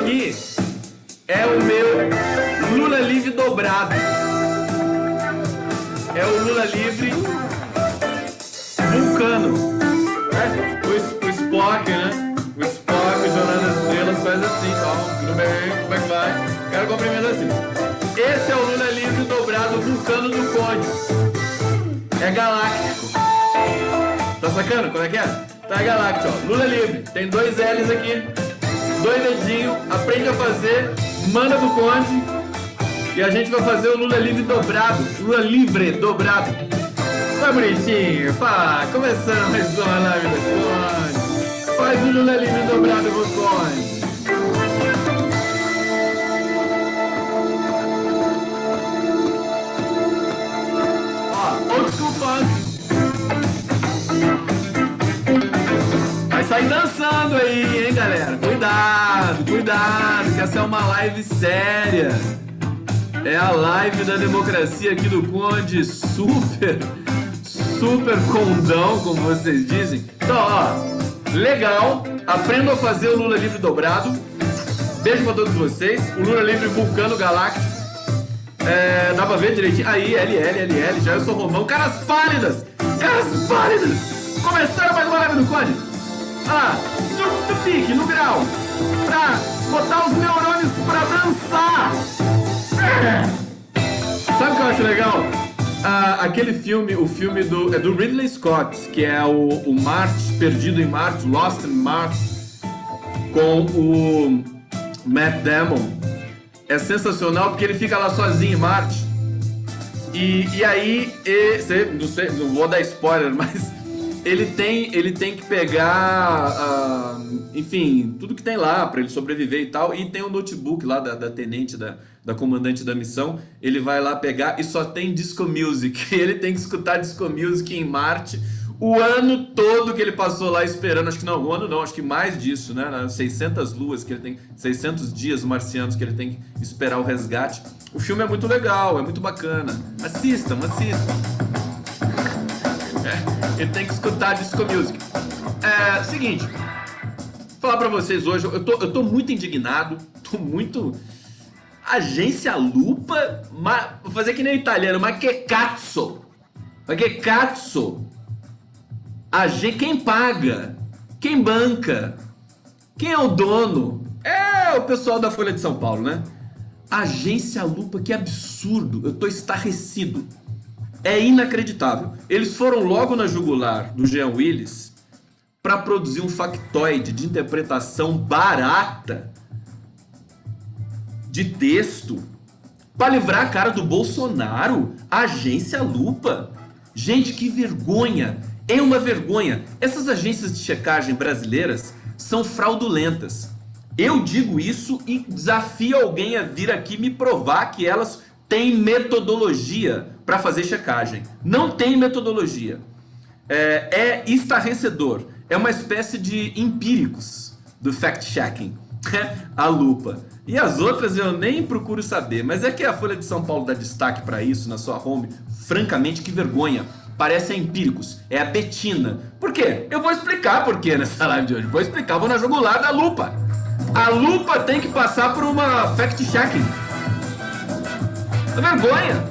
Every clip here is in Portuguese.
aqui é o meu Lula livre dobrado. É o Lula livre vulcano. O Spock, né? O Spock, o Jornal das Estrelas, faz assim, calma, tudo bem, como é que vai? Quero cumprimento assim. Esse é o Lula livre dobrado vulcano do Conde. É galáctico. Tá sacando como é que é? Tá galáctico, ó. Lula livre. Tem 2 L's aqui. 2 dedinhos. Aprende a fazer. Manda pro Conde. E a gente vai fazer o Lula livre dobrado. Lula livre dobrado. Tá bonitinho? Pá, começando mais uma live do Conde. Faz o Lula livre dobrado pro Conde. Ó, old school funk. Vai sair dançando aí, hein, galera? Cuidado, cuidado, que essa é uma live séria. É a live da democracia aqui do Conde, super condão, como vocês dizem. Então, ó, legal, aprendam a fazer o Lula livre dobrado. Beijo pra todos vocês. O Lula livre vulcano galáctico. Dá pra ver direitinho. Aí, LL, já eu sou Romão. Caras pálidas! Começaram mais uma live do Conde. Ah, no pique, no grau, pra botar os neurônios pra dançar. Sabe o que eu acho legal? Aquele filme, o filme do Ridley Scott, que é o Marte, Perdido em Marte, Lost in Mars, com o Matt Damon. É sensacional porque ele fica lá sozinho em Marte. E aí, não sei, não vou dar spoiler, mas ele tem que pegar, enfim, tudo que tem lá pra ele sobreviver e tal. E tem um notebook lá da tenente, da comandante da missão. Ele vai lá pegar e só tem disco music. Ele tem que escutar disco music em Marte o ano todo que ele passou lá esperando. Acho que não, um ano não, acho que mais disso, né? 600 luas que ele tem, 600 dias marcianos que ele tem que esperar o resgate. O filme é muito legal, é muito bacana. Assistam. Ele tem que escutar disco music. Seguinte, vou falar pra vocês hoje, eu tô muito indignado, tô muito... Agência Lupa, vou fazer que nem o italiano, ma che cazzo? Quem paga? Quem banca? Quem é o dono? É o pessoal da Folha de São Paulo, né? Agência Lupa, que absurdo, eu tô estarrecido. É inacreditável. Eles foram logo na jugular do Jean Willis para produzir um factoide de interpretação barata de texto para livrar a cara do Bolsonaro. Agência Lupa. Gente, que vergonha. É uma vergonha. Essas agências de checagem brasileiras são fraudulentas. Eu digo isso e desafio alguém a vir aqui me provar que elas têm metodologia para fazer checagem. Não tem metodologia. É estarrecedor. É uma espécie de empíricos do fact-checking. A Lupa. E as outras eu nem procuro saber. Mas é que a Folha de São Paulo dá destaque para isso na sua home. Francamente, que vergonha. Parece a Empíricos. É a Betina. Por quê? Eu vou explicar por quê nessa live de hoje. Vou explicar. Vou na jugular da Lupa. A Lupa tem que passar por uma fact-checking. Vergonha.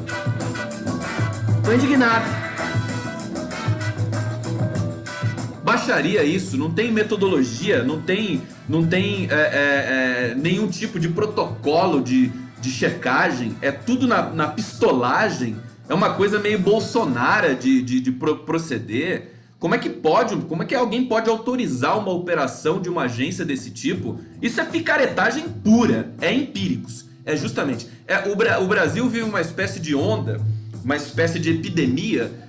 Tô indignado. Baixaria isso, não tem metodologia, não tem nenhum tipo de protocolo de checagem, é tudo na pistolagem, é uma coisa meio bolsonara de proceder. Como é que alguém pode autorizar uma operação de uma agência desse tipo? Isso é picaretagem pura, é Empíricos. É justamente, o Brasil vive uma espécie de onda, uma espécie de epidemia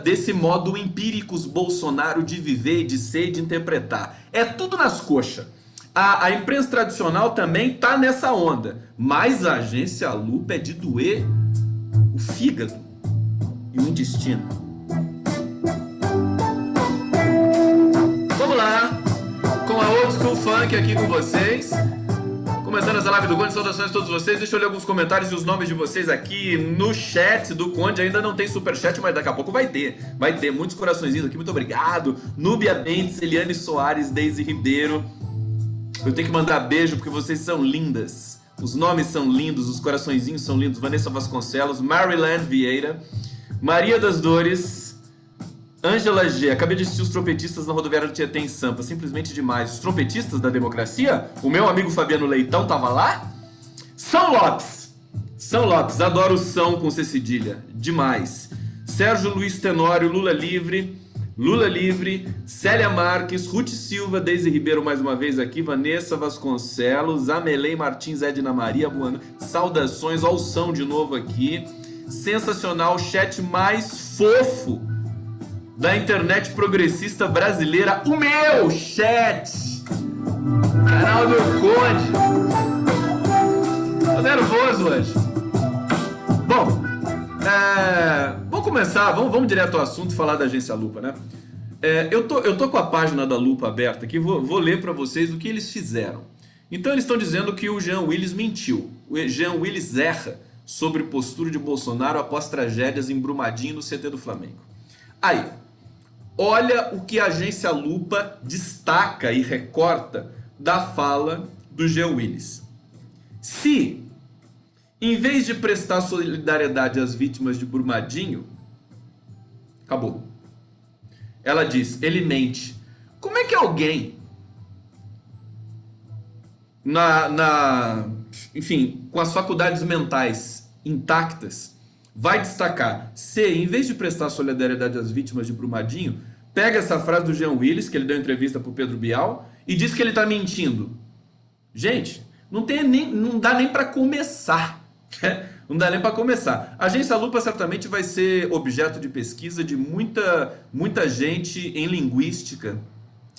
desse modo Empíricos Bolsonaro de viver, de ser e de interpretar. É tudo nas coxas. A imprensa tradicional também tá nessa onda, mas a agência Lupa é de doer o fígado e o intestino. Vamos lá, com a Old School Funk aqui com vocês. Começando essa live do Conde, saudações a todos vocês. Deixa eu ler alguns comentários e os nomes de vocês aqui no chat do Conde. Ainda não tem superchat, mas daqui a pouco vai ter. Vai ter muitos coraçõezinhos aqui, muito obrigado. Núbia Bentes, Eliane Soares, Deise Ribeiro. Eu tenho que mandar beijo porque vocês são lindas. Os nomes são lindos, os coraçõezinhos são lindos. Vanessa Vasconcelos, Maryland Vieira, Maria das Dores, Ângela G. Acabei de assistir Os Trompetistas na rodoviária do Tietê em Sampa. Simplesmente demais. Os Trompetistas da Democracia? O meu amigo Fabiano Leitão tava lá? São Lopes. São Lopes. Adoro o São com C cedilha. Demais. Sérgio Luiz Tenório, Lula Livre, Célia Marques, Ruth Silva, Deise Ribeiro mais uma vez aqui, Vanessa Vasconcelos, Amelei Martins, Edna Maria, boa noite. Saudações, ao São de novo aqui. Sensacional, chat mais fofo da internet progressista brasileira, o meu chat, canal do Conde. Tô nervoso hoje. Bom, vamos começar, vamos direto ao assunto, falar da Agência Lupa, né? Eu tô com a página da Lupa aberta aqui, vou ler para vocês o que eles fizeram. Então eles estão dizendo que o Jean Willis mentiu. O Jean Willis erra sobre postura de Bolsonaro após tragédias em Brumadinho no CT do Flamengo. Aí, olha o que a Agência Lupa destaca e recorta da fala do Jean Willis. Se, em vez de prestar solidariedade às vítimas de Brumadinho, acabou. Ela diz, ele mente. Como é que alguém, enfim, com as faculdades mentais intactas, vai destacar se, em vez de prestar solidariedade às vítimas de Brumadinho, pega essa frase do Jean Willis, que ele deu entrevista para o Pedro Bial, e diz que ele está mentindo? Gente, não dá nem para começar. Não dá nem para começar. A Agência Lupa certamente vai ser objeto de pesquisa de muita gente em linguística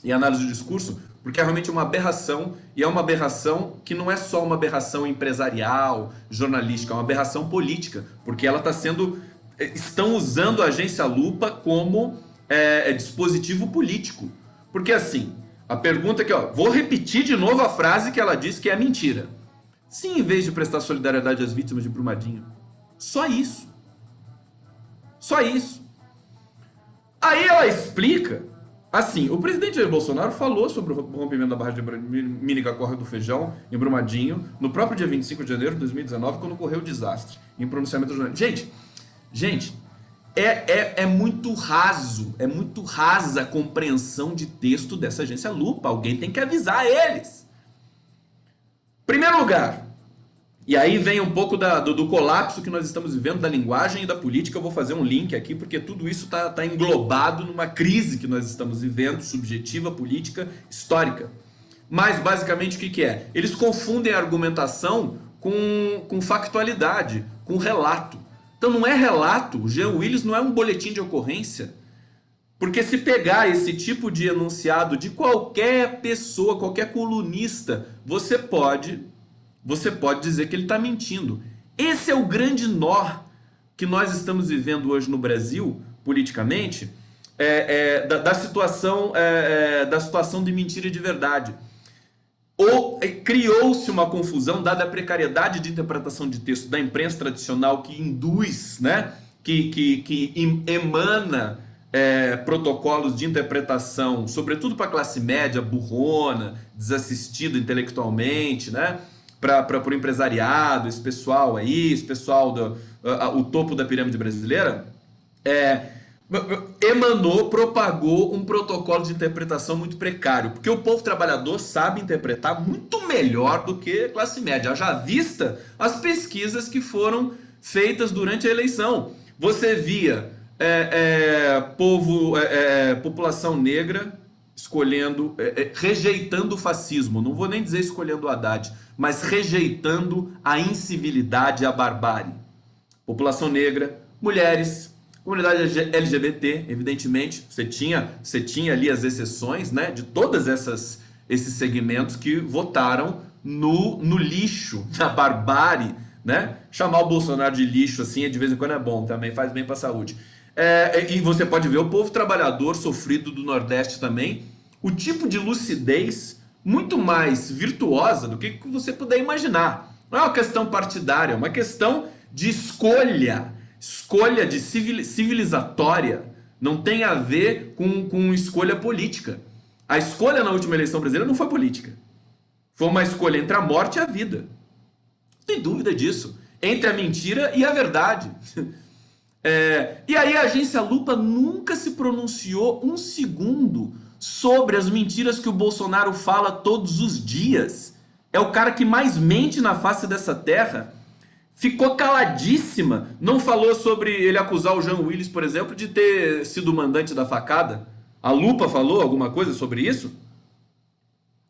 e análise do discurso, porque é realmente uma aberração, e é uma aberração que não é só uma aberração empresarial, jornalística, é uma aberração política, porque ela estão usando a Agência Lupa como dispositivo político. Porque assim, a pergunta aqui, vou repetir de novo a frase que ela disse que é mentira. Se em vez de prestar solidariedade às vítimas de Brumadinho, só isso. Só isso. Aí ela explica, assim, o presidente Jair Bolsonaro falou sobre o rompimento da barragem de Mínica Córrego do Feijão, em Brumadinho, no próprio dia 25 de janeiro de 2019, quando ocorreu o desastre, em pronunciamento jornalístico. Gente, é muito raso, é muito rasa a compreensão de texto dessa Agência Lupa. Alguém tem que avisar eles. Primeiro lugar, e aí vem um pouco do colapso que nós estamos vivendo da linguagem e da política. Eu vou fazer um link aqui, porque tudo isso está englobado numa crise que nós estamos vivendo, subjetiva, política, histórica. Mas, basicamente, o que é? Eles confundem a argumentação com factualidade, com relato. Então não é relato, o Jean Willis não é um boletim de ocorrência. Porque se pegar esse tipo de enunciado de qualquer pessoa, qualquer colunista, você pode dizer que ele está mentindo. Esse é o grande nó que nós estamos vivendo hoje no Brasil, politicamente, da situação de mentira e de verdade. Criou-se uma confusão, dada a precariedade de interpretação de texto da imprensa tradicional, que induz, né, que emana protocolos de interpretação, sobretudo para a classe média, burrona, desassistida intelectualmente, né? Para o empresariado, esse pessoal aí, esse pessoal o topo da pirâmide brasileira, propagou um protocolo de interpretação muito precário, porque o povo trabalhador sabe interpretar muito melhor do que a classe média. Haja vista as pesquisas que foram feitas durante a eleição. Você via população negra rejeitando o fascismo, não vou nem dizer escolhendo o Haddad, mas rejeitando a incivilidade e a barbárie. População negra, mulheres, comunidade LGBT, evidentemente, você tinha ali as exceções, né, de todas esses segmentos que votaram no lixo, na barbárie, né? Chamar o Bolsonaro de lixo assim de vez em quando é bom, também faz bem para a saúde. E você pode ver o povo trabalhador sofrido do Nordeste também, o tipo de lucidez muito mais virtuosa do que você puder imaginar. Não é uma questão partidária, é uma questão de escolha de civilizatória. Não tem a ver com escolha política. A escolha na última eleição brasileira não foi política. Foi uma escolha entre a morte e a vida. Não tem dúvida disso. Entre a mentira e a verdade. E aí a agência Lupa nunca se pronunciou um segundo sobre as mentiras que o Bolsonaro fala todos os dias. É o cara que mais mente na face dessa terra. Ficou caladíssima. Não falou sobre ele acusar o Jean Willis, por exemplo, de ter sido o mandante da facada. A Lupa falou alguma coisa sobre isso?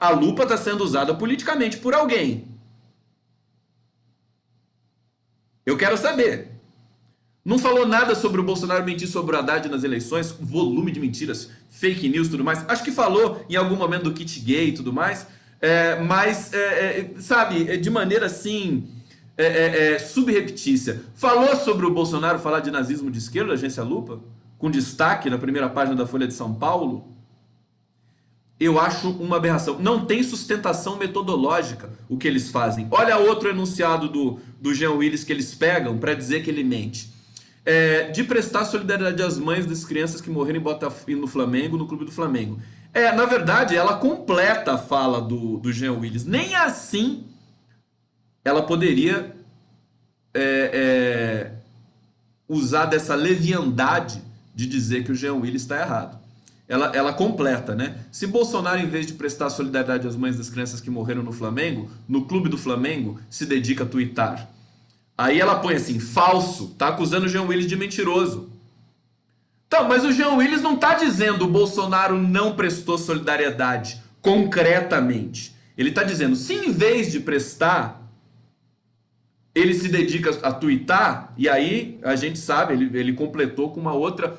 A Lupa está sendo usada politicamente por alguém. Eu quero saber. Não falou nada sobre o Bolsonaro mentir sobre o Haddad nas eleições, volume de mentiras, fake news e tudo mais. Acho que falou em algum momento do kit gay e tudo mais, mas, sabe, de maneira assim, subreptícia. Falou sobre o Bolsonaro falar de nazismo de esquerda, a agência Lupa, com destaque na primeira página da Folha de São Paulo. Eu acho uma aberração. Não tem sustentação metodológica o que eles fazem. Olha outro enunciado do Jean Willis que eles pegam para dizer que ele mente. De prestar solidariedade às mães das crianças que morreram no Flamengo, no clube do Flamengo. Na verdade, ela completa a fala do Jean Willis. Nem assim ela poderia usar dessa leviandade de dizer que o Jean Willis está errado. Ela completa, né? Se Bolsonaro, em vez de prestar solidariedade às mães das crianças que morreram no Flamengo, no clube do Flamengo, se dedica a tuitar. Aí ela põe assim, falso, tá acusando o Jean Willis de mentiroso. Então, mas o Jean Willis não tá dizendo o Bolsonaro não prestou solidariedade concretamente. Ele tá dizendo, se em vez de prestar, ele se dedica a tuitar, e aí a gente sabe, ele completou com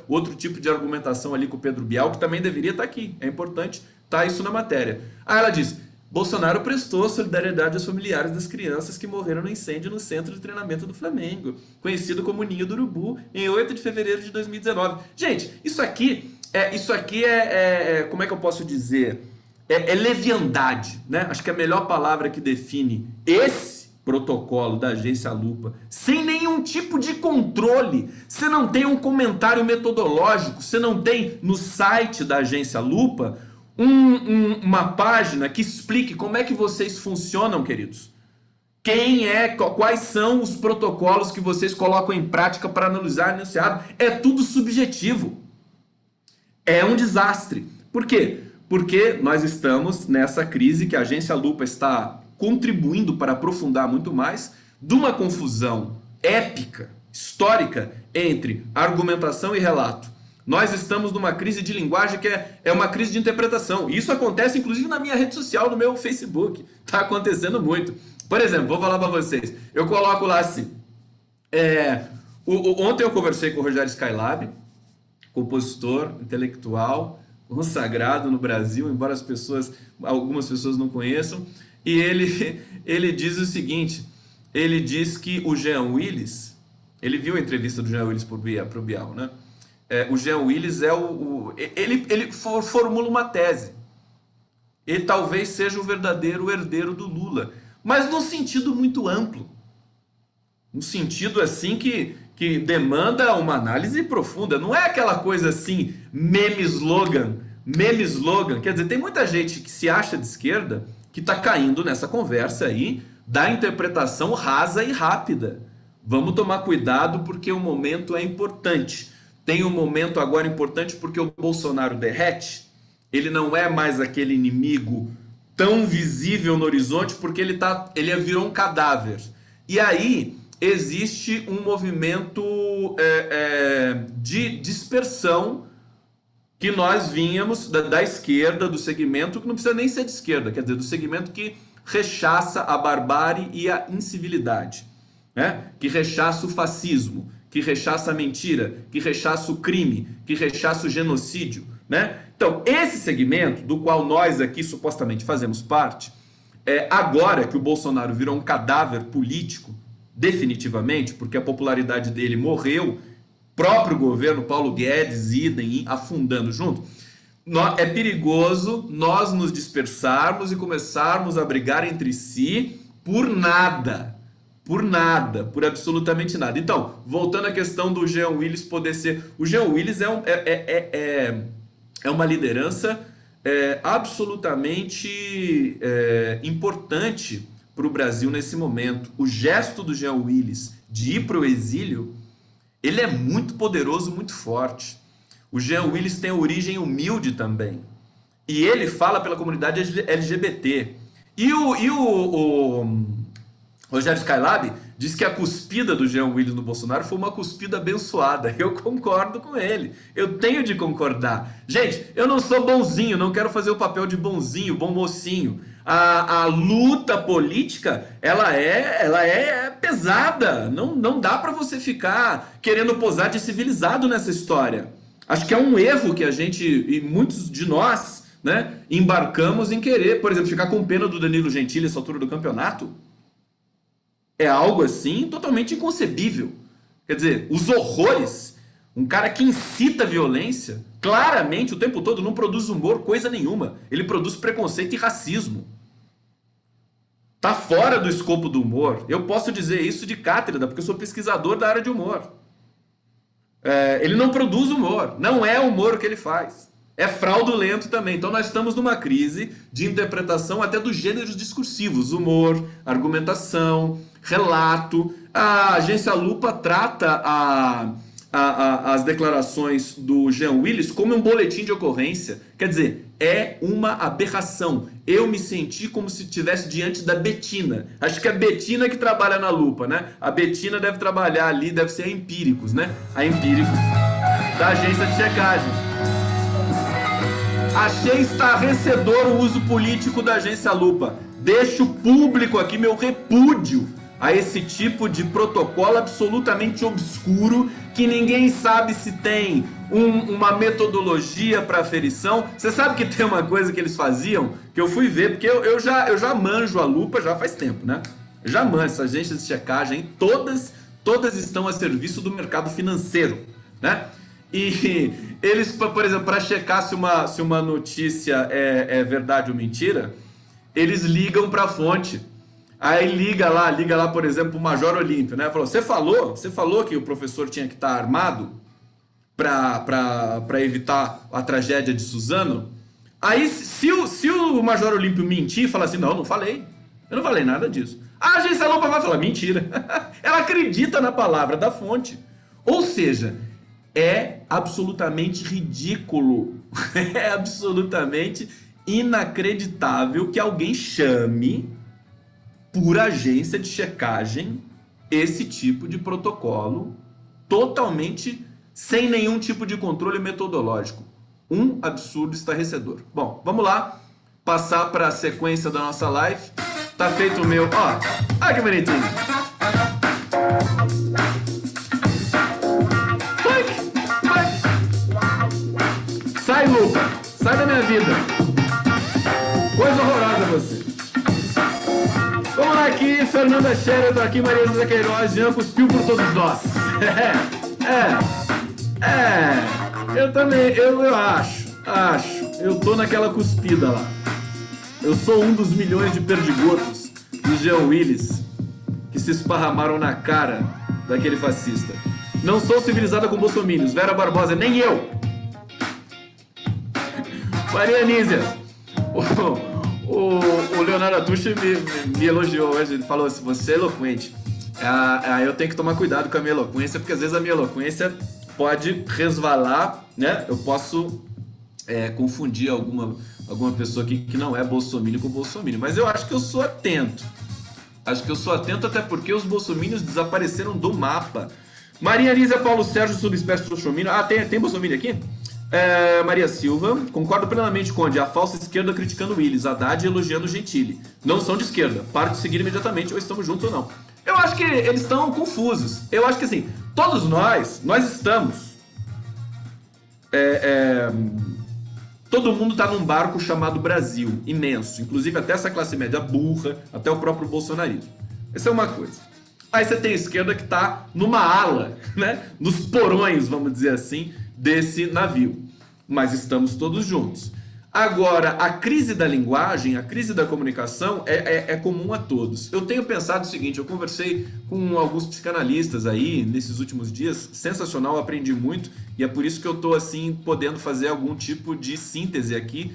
outro tipo de argumentação ali com o Pedro Bial, que também deveria estar aqui. É importante estar isso na matéria. Aí ela diz, Bolsonaro prestou solidariedade aos familiares das crianças que morreram no incêndio no centro de treinamento do Flamengo, conhecido como Ninho do Urubu, em 8 de fevereiro de 2019. Gente, isso aqui como é que eu posso dizer? É leviandade, né? Acho que a melhor palavra que define esse protocolo da agência Lupa, sem nenhum tipo de controle. Você não tem um comentário metodológico, você não tem no site da agência Lupa uma página que explique como é que vocês funcionam, queridos. Quais são os protocolos que vocês colocam em prática para analisar o enunciado. É tudo subjetivo. É um desastre. Por quê? Porque nós estamos nessa crise que a agência Lupa está contribuindo para aprofundar muito mais, de uma confusão épica, histórica, entre argumentação e relato. Nós estamos numa crise de linguagem que é uma crise de interpretação. E isso acontece, inclusive, na minha rede social, no meu Facebook. Está acontecendo muito. Por exemplo, vou falar para vocês. Eu coloco lá assim. Ontem eu conversei com o Rogério Skylab, compositor, intelectual, consagrado no Brasil, embora algumas pessoas não conheçam. E ele diz o seguinte, ele diz que o Jean Willis, ele viu a entrevista do Jean Willis pro Bial, né? O Jean Willis ele formula uma tese. Ele talvez seja o verdadeiro herdeiro do Lula, mas num sentido muito amplo. Um sentido assim que demanda uma análise profunda. Não é aquela coisa assim, meme slogan. Quer dizer, tem muita gente que se acha de esquerda que está caindo nessa conversa aí da interpretação rasa e rápida. Vamos tomar cuidado porque o momento é importante. Tem um momento agora importante porque o Bolsonaro derrete. Ele não é mais aquele inimigo tão visível no horizonte porque ele virou um cadáver. E aí existe um movimento de dispersão que nós vínhamos da esquerda, do segmento que não precisa nem ser de esquerda, quer dizer, do segmento que rechaça a barbárie e a incivilidade, né? Que rechaça o fascismo, que rechaça a mentira, que rechaça o crime, que rechaça o genocídio, né? Então, esse segmento, do qual nós aqui supostamente fazemos parte, agora que o Bolsonaro virou um cadáver político, definitivamente, porque a popularidade dele morreu, próprio governo, Paulo Guedes, idem, afundando junto, é perigoso nós nos dispersarmos e começarmos a brigar entre si por nada, por absolutamente nada. Então, voltando à questão do Jean Willis poder ser... O Jean Willis é uma liderança absolutamente importante para o Brasil nesse momento. O gesto do Jean Willis de ir para o exílio, ele é muito poderoso, muito forte. O Jean Willis tem origem humilde também. E ele fala pela comunidade LGBT. E o Rogério Skylab diz que a cuspida do Jean Willis no Bolsonaro foi uma cuspida abençoada. Eu concordo com ele. Eu tenho de concordar. Gente, eu não sou bonzinho, não quero fazer o papel de bonzinho, bom mocinho. A luta política, ela é pesada. Não dá para você ficar querendo posar de civilizado nessa história. Acho que é um erro que a gente, e muitos de nós, né, embarcamos em querer, por exemplo, ficar com pena do Danilo Gentili nessa altura do campeonato. É algo assim totalmente inconcebível. Quer dizer, os horrores, um cara que incita a violência, claramente o tempo todo não produz humor, coisa nenhuma. Ele produz preconceito e racismo. Tá fora do escopo do humor. Eu posso dizer isso de cátedra, porque eu sou pesquisador da área de humor. Ele não produz humor, não é humor o que ele faz. É fraudulento também. Então nós estamos numa crise de interpretação até dos gêneros discursivos. Humor, argumentação, relato. A agência Lupa trata as declarações do Jean Willis como um boletim de ocorrência. Quer dizer, é uma aberração. Eu me senti como se estivesse diante da Betina. Acho que é a Betina que trabalha na Lupa, né? A Betina deve trabalhar ali, deve ser a Empíricos, né? A Empíricos da agência de checagem. Achei estarrecedor o uso político da agência Lupa. Deixo público aqui meu repúdio a esse tipo de protocolo absolutamente obscuro, que ninguém sabe se tem uma metodologia para aferição. Você sabe que tem uma coisa que eles faziam, que eu fui ver, porque eu já manjo a Lupa já faz tempo, né? Eu já manjo essas agências de checagem, todas estão a serviço do mercado financeiro, né? E eles, por exemplo, para checar se uma notícia é verdade ou mentira, eles ligam para a fonte. Aí liga lá, por exemplo, o Major Olímpio, né? Falou: você falou que o professor tinha que estar armado para evitar a tragédia de Suzano? Aí, se o Major Olímpio mentir e falar assim: não falei, eu não falei nada disso, a agência Lupa vai falar: mentira. Ela acredita na palavra da fonte. Ou seja, é absolutamente ridículo, é absolutamente inacreditável que alguém chame por agência de checagem esse tipo de protocolo totalmente sem nenhum tipo de controle metodológico. Um absurdo estarrecedor. Bom, vamos lá passar para a sequência da nossa live. Tá feito o meu... Olha que bonitinho. Sai, Lupa. Sai da minha vida. Coisa horrorosa você. Vamos lá aqui, Fernanda Scherer, eu tô aqui, Maria José Queiroz, Jean cuspiu por todos nós. Eu também, eu acho, eu tô naquela cuspida lá. Eu sou um dos milhões de perdigotos do Jean Willis que se esparramaram na cara daquele fascista. Não sou civilizada com bolsominions, Vera Barbosa, nem eu. Maria Anísia, o Leonardo Atucci me elogiou hoje, ele falou assim: você é eloquente. Eu tenho que tomar cuidado com a minha eloquência, porque às vezes a minha eloquência pode resvalar, né? Eu posso confundir alguma pessoa que não é bolsominion com bolsominion, mas eu acho que eu sou atento. Até porque os bolsominions desapareceram do mapa. Maria Anísia Paulo Sérgio, subespécie Trochomínio. Tem bolsominion aqui? Maria Silva, concordo plenamente, Conde. A falsa esquerda criticando Willis, Haddad elogiando Gentili. Não são de esquerda. Para de seguir imediatamente, ou estamos juntos ou não. Eu acho que eles estão confusos. Eu acho que assim, todos nós estamos. Todo mundo está num barco chamado Brasil, imenso. Inclusive até essa classe média burra, até o próprio bolsonarismo. Essa é uma coisa. Aí você tem a esquerda que está numa ala, né? Nos porões, vamos dizer assim, desse navio. Mas estamos todos juntos. Agora, a crise da linguagem, a crise da comunicação é comum a todos. Eu tenho pensado o seguinte: eu conversei com alguns psicanalistas aí nesses últimos dias, sensacional, aprendi muito, e é por isso que eu estou assim, podendo fazer algum tipo de síntese aqui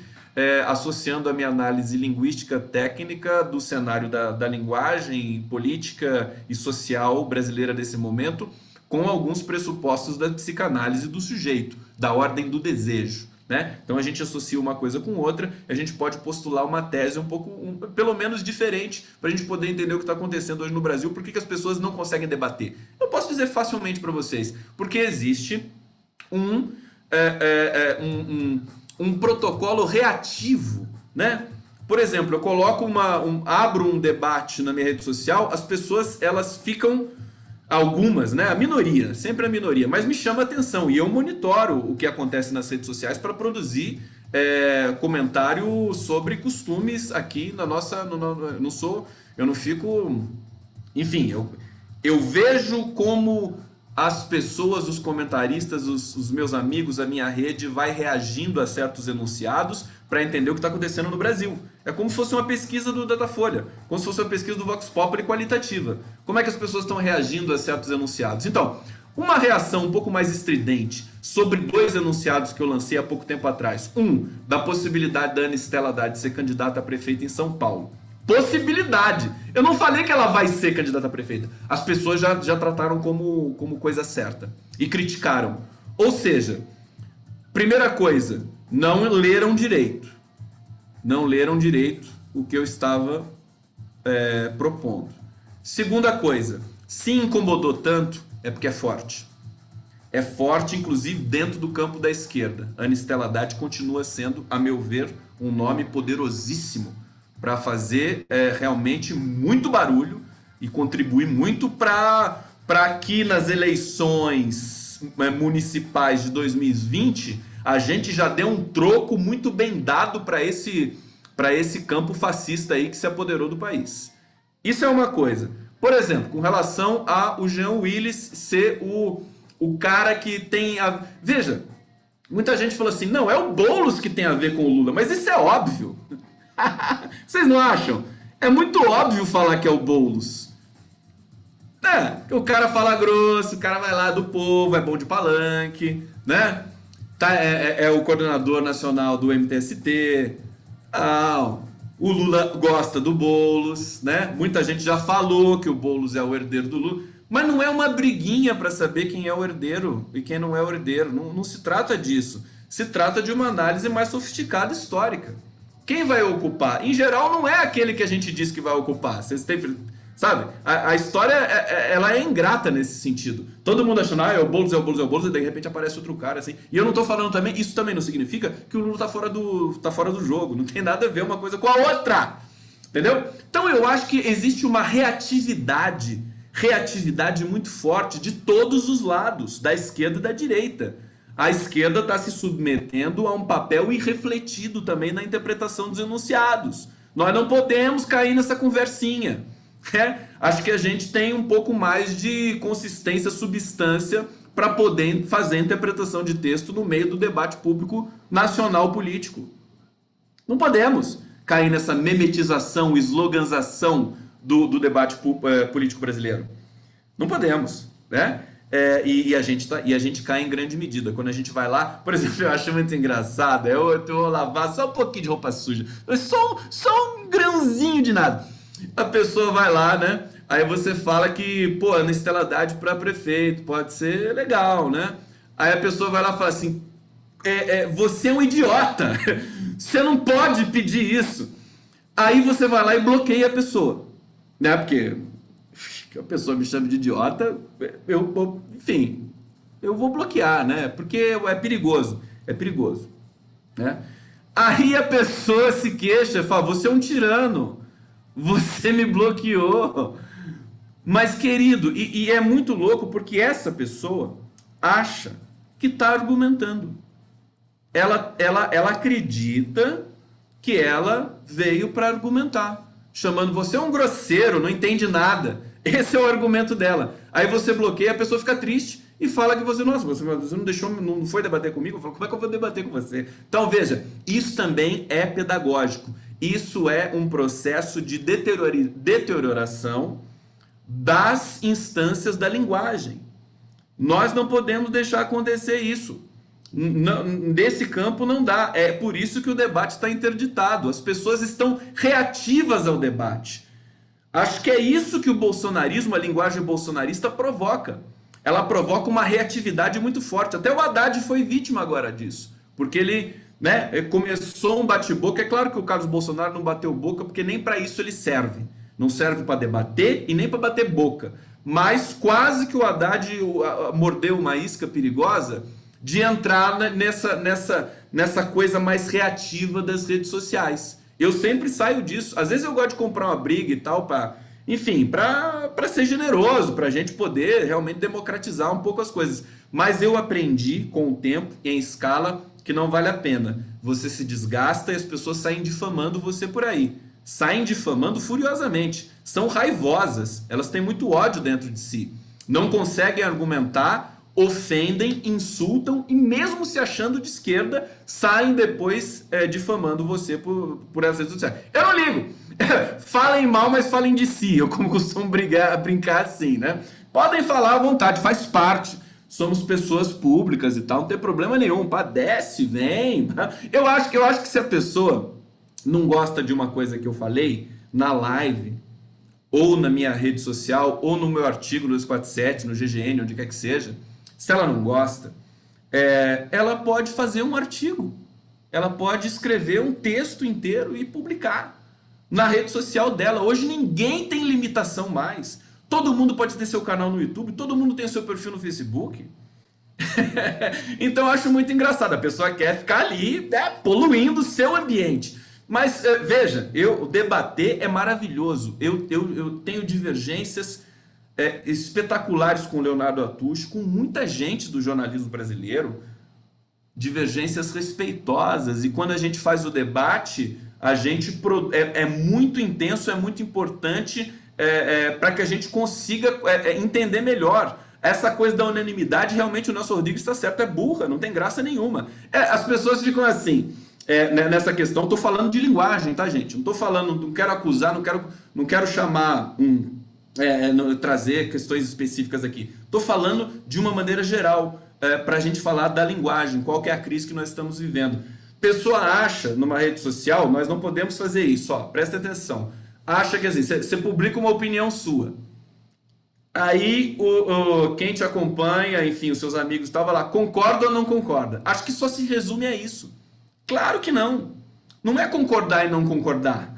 associando a minha análise linguística técnica do cenário da linguagem política e social brasileira desse momento, com alguns pressupostos da psicanálise do sujeito, da ordem do desejo. Né? Então a gente associa uma coisa com outra, a gente pode postular uma tese um pouco, pelo menos diferente, para a gente poder entender o que está acontecendo hoje no Brasil, por que as pessoas não conseguem debater. Eu posso dizer facilmente para vocês, porque existe um protocolo reativo, né? Por exemplo, eu coloco abro um debate na minha rede social, as pessoas elas ficam, algumas, né? A minoria, sempre a minoria, mas me chama a atenção e eu monitoro o que acontece nas redes sociais para produzir comentário sobre costumes aqui na nossa, eu não fico, enfim, eu vejo como as pessoas, os comentaristas, os meus amigos, a minha rede vai reagindo a certos enunciados para entender o que está acontecendo no Brasil. É como se fosse uma pesquisa do Datafolha, como se fosse uma pesquisa do Vox Populi qualitativa. Como é que as pessoas estão reagindo a certos enunciados? Então, uma reação um pouco mais estridente sobre 2 enunciados que eu lancei há pouco tempo atrás. Da possibilidade da Ana Estela Haddad ser candidata a prefeita em São Paulo. Possibilidade. Eu não falei que ela vai ser candidata a prefeita. As pessoas já trataram como coisa certa e criticaram. Ou seja, primeira coisa, não leram direito. Não leram direito o que eu estava propondo. Segunda coisa, se incomodou tanto, é porque é forte. É forte, inclusive, dentro do campo da esquerda. Ana Estela Haddad continua sendo, a meu ver, um nome poderosíssimo para fazer realmente muito barulho e contribuir muito para que nas eleições municipais de 2020 a gente já deu um troco muito bem dado para esse campo fascista aí que se apoderou do país. Isso é uma coisa. Por exemplo, com relação ao Jean Willis ser o cara que tem a... Veja, muita gente fala assim, não, é o Boulos que tem a ver com o Lula, mas isso é óbvio. Vocês não acham? É muito óbvio falar que é o Boulos. O cara fala grosso, o cara vai lá do povo, é bom de palanque, né? É o coordenador nacional do MTST. O Lula gosta do Boulos, né? Muita gente já falou que o Boulos é o herdeiro do Lula, mas não é uma briguinha para saber quem é o herdeiro e quem não é o herdeiro. Não se trata disso. Se trata de uma análise mais sofisticada histórica. Quem vai ocupar? Em geral, não é aquele que a gente diz que vai ocupar. Vocês têm, sabe? A história ela é ingrata nesse sentido. Todo mundo achando, é o Boulos, é o Boulos, é o Boulos, e de repente aparece outro cara assim. E eu não tô falando também, isso também não significa que o Lula tá fora do jogo. Não tem nada a ver uma coisa com a outra. Entendeu? Então eu acho que existe uma reatividade muito forte de todos os lados, da esquerda e da direita. A esquerda está se submetendo a um papel irrefletido também na interpretação dos enunciados. Nós não podemos cair nessa conversinha. Acho que a gente tem um pouco mais de consistência, substância para poder fazer a interpretação de texto no meio do debate público nacional político. Não podemos cair nessa memetização, sloganização do debate político brasileiro. Não podemos, né? E a gente cai em grande medida. Quando a gente vai lá, por exemplo, eu acho muito engraçado, eu vou lavar só um pouquinho de roupa suja, só um grãozinho de nada. A pessoa vai lá, né? Aí você fala que, pô, Ana Estela Haddad para prefeito pode ser legal, né? Aí a pessoa vai lá e fala assim, você é um idiota, você não pode pedir isso. Aí você vai lá e bloqueia a pessoa, né? Porque que a pessoa me chame de idiota, enfim, eu vou bloquear, né? Porque é perigoso, né? Aí a pessoa se queixa, fala, você é um tirano, você me bloqueou. Mas, querido, e é muito louco porque essa pessoa acha que está argumentando. Ela acredita que ela veio para argumentar, chamando você um grosseiro, não entende nada. Esse é o argumento dela. Aí você bloqueia, a pessoa fica triste e fala que você, nossa, você não deixou, não foi debater comigo. Eu falo, como é que eu vou debater com você? Então veja, isso também é pedagógico. Isso é um processo de deterioração das instâncias da linguagem. Nós não podemos deixar acontecer isso. Nesse campo não dá. É por isso que o debate está interditado. As pessoas estão reativas ao debate. Acho que é isso que o bolsonarismo, a linguagem bolsonarista, provoca. Ela provoca uma reatividade muito forte. Até o Haddad foi vítima agora disso. Porque ele, né, começou um bate-boca. É claro que o Carlos Bolsonaro não bateu boca, porque nem para isso ele serve. Não serve para debater e nem para bater boca. Mas quase que o Haddad mordeu uma isca perigosa de entrar nessa coisa mais reativa das redes sociais. Eu sempre saio disso. Às vezes eu gosto de comprar uma briga e tal, enfim, para ser generoso, para a gente poder realmente democratizar um pouco as coisas. Mas eu aprendi com o tempo, em escala, que não vale a pena. Você se desgasta e as pessoas saem difamando você por aí. Saem difamando furiosamente. São raivosas. Elas têm muito ódio dentro de si. Não conseguem argumentar, ofendem, insultam e mesmo se achando de esquerda, saem depois difamando você por essas redes sociais. Eu não ligo! Falem mal, mas falem de si. Eu como costumo brincar assim, né? Podem falar à vontade, faz parte. Somos pessoas públicas e tal, não tem problema nenhum. Desce, vem. Eu acho que se a pessoa não gosta de uma coisa que eu falei na live, ou na minha rede social, ou no meu artigo no 247, no GGN, onde quer que seja, se ela não gosta, ela pode fazer um artigo, ela pode escrever um texto inteiro e publicar na rede social dela. Hoje ninguém tem limitação mais. Todo mundo pode ter seu canal no YouTube, todo mundo tem seu perfil no Facebook. Então eu acho muito engraçado. A pessoa quer ficar ali poluindo o seu ambiente. Mas veja, debater é maravilhoso. Eu tenho divergências espetaculares com o Leonardo Atush, com muita gente do jornalismo brasileiro, divergências respeitosas. E quando a gente faz o debate, a gente é muito intenso, é muito importante para que a gente consiga entender melhor. Essa coisa da unanimidade, realmente o Nelson Rodrigues está certo, é burra, não tem graça nenhuma. As pessoas ficam assim, nessa questão. Estou falando de linguagem, tá, gente? Não estou falando, não quero acusar, não quero chamar, trazer questões específicas aqui. Estou falando de uma maneira geral, para a gente falar da linguagem, qual que é a crise que nós estamos vivendo. Pessoa acha, numa rede social, nós não podemos fazer isso, presta atenção. Acha que assim, você publica uma opinião sua. Aí quem te acompanha, enfim, os seus amigos estavam lá, concorda ou não concorda? Acho que só se resume a isso. Claro que não. Não é concordar e não concordar.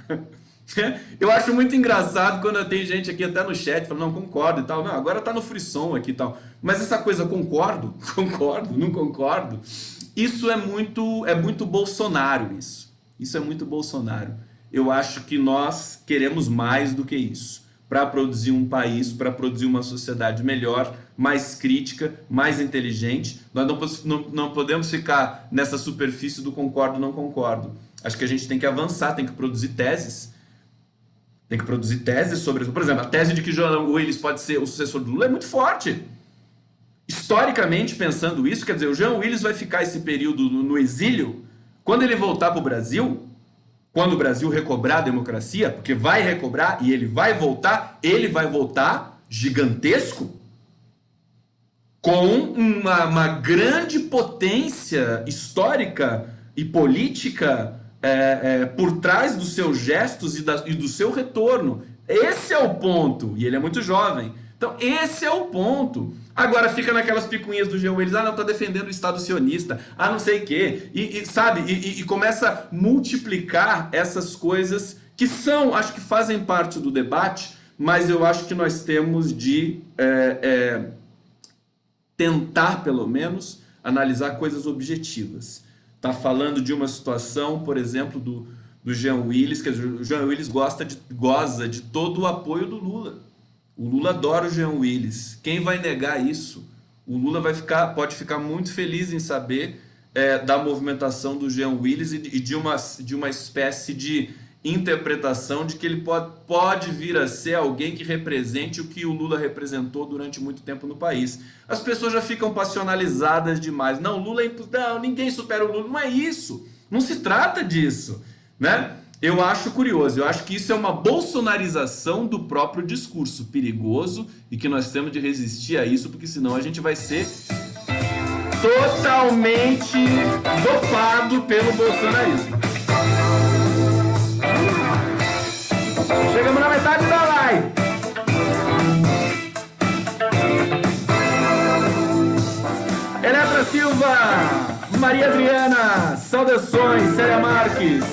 Eu acho muito engraçado quando tem gente aqui até no chat falando, não, concordo e tal. Não, agora tá no frisson aqui e tal. Mas essa coisa, concordo, não concordo. Isso é muito Bolsonaro, isso. Isso é muito Bolsonaro. Eu acho que nós queremos mais do que isso. Para produzir um país, para produzir uma sociedade melhor, mais crítica, mais inteligente. Nós não podemos ficar nessa superfície do concordo, não concordo. Acho que a gente tem que avançar, tem que produzir teses. Tem que produzir teses sobre isso. Por exemplo, a tese de que Jean Willis pode ser o sucessor do Lula é muito forte. Historicamente, pensando isso, quer dizer, o Jean Willis vai ficar esse período no exílio. Quando ele voltar para o Brasil, quando o Brasil recobrar a democracia, porque vai recobrar e ele vai voltar gigantesco, com uma grande potência histórica e política por trás dos seus gestos e do seu retorno. Esse é o ponto. E ele é muito jovem. Então, esse é o ponto. Agora fica naquelas picuinhas do Jean Willis, não, tá defendendo o Estado sionista, não sei o quê, e começa a multiplicar essas coisas que acho que fazem parte do debate, mas eu acho que nós temos de tentar, pelo menos, analisar coisas objetivas. Tá falando de uma situação, por exemplo, do Jean Willis, quer dizer, o Jean Willis goza de todo o apoio do Lula. O Lula adora o Jean Willis. Quem vai negar isso? O Lula pode ficar muito feliz em saber da movimentação do Jean Willis e de uma espécie de interpretação de que ele pode vir a ser alguém que represente o que o Lula representou durante muito tempo no país. As pessoas já ficam passionalizadas demais. Não, Lula não, ninguém supera o Lula. Não é isso. Não se trata disso, né? Eu acho curioso, eu acho que isso é uma bolsonarização do próprio discurso, perigoso, e que nós temos de resistir a isso, porque senão a gente vai ser totalmente dopado pelo bolsonarismo. Chegamos na metade da live. Eletra Silva, Maria Adriana, saudações, Célia Marques,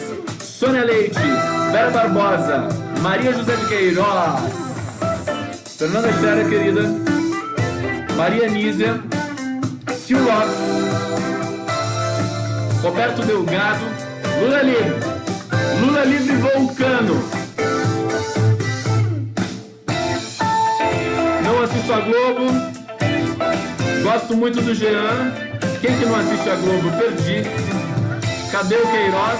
Sônia Leite, Vera Barbosa, Maria José de Queiroz, Fernanda Xera, querida, Maria Nízia, Sil Lopes, Roberto Delgado, Lula Livre Vulcano. Não assisto a Globo, gosto muito do Jean. Quem que não assiste a Globo? Perdi. Cadê o Queiroz?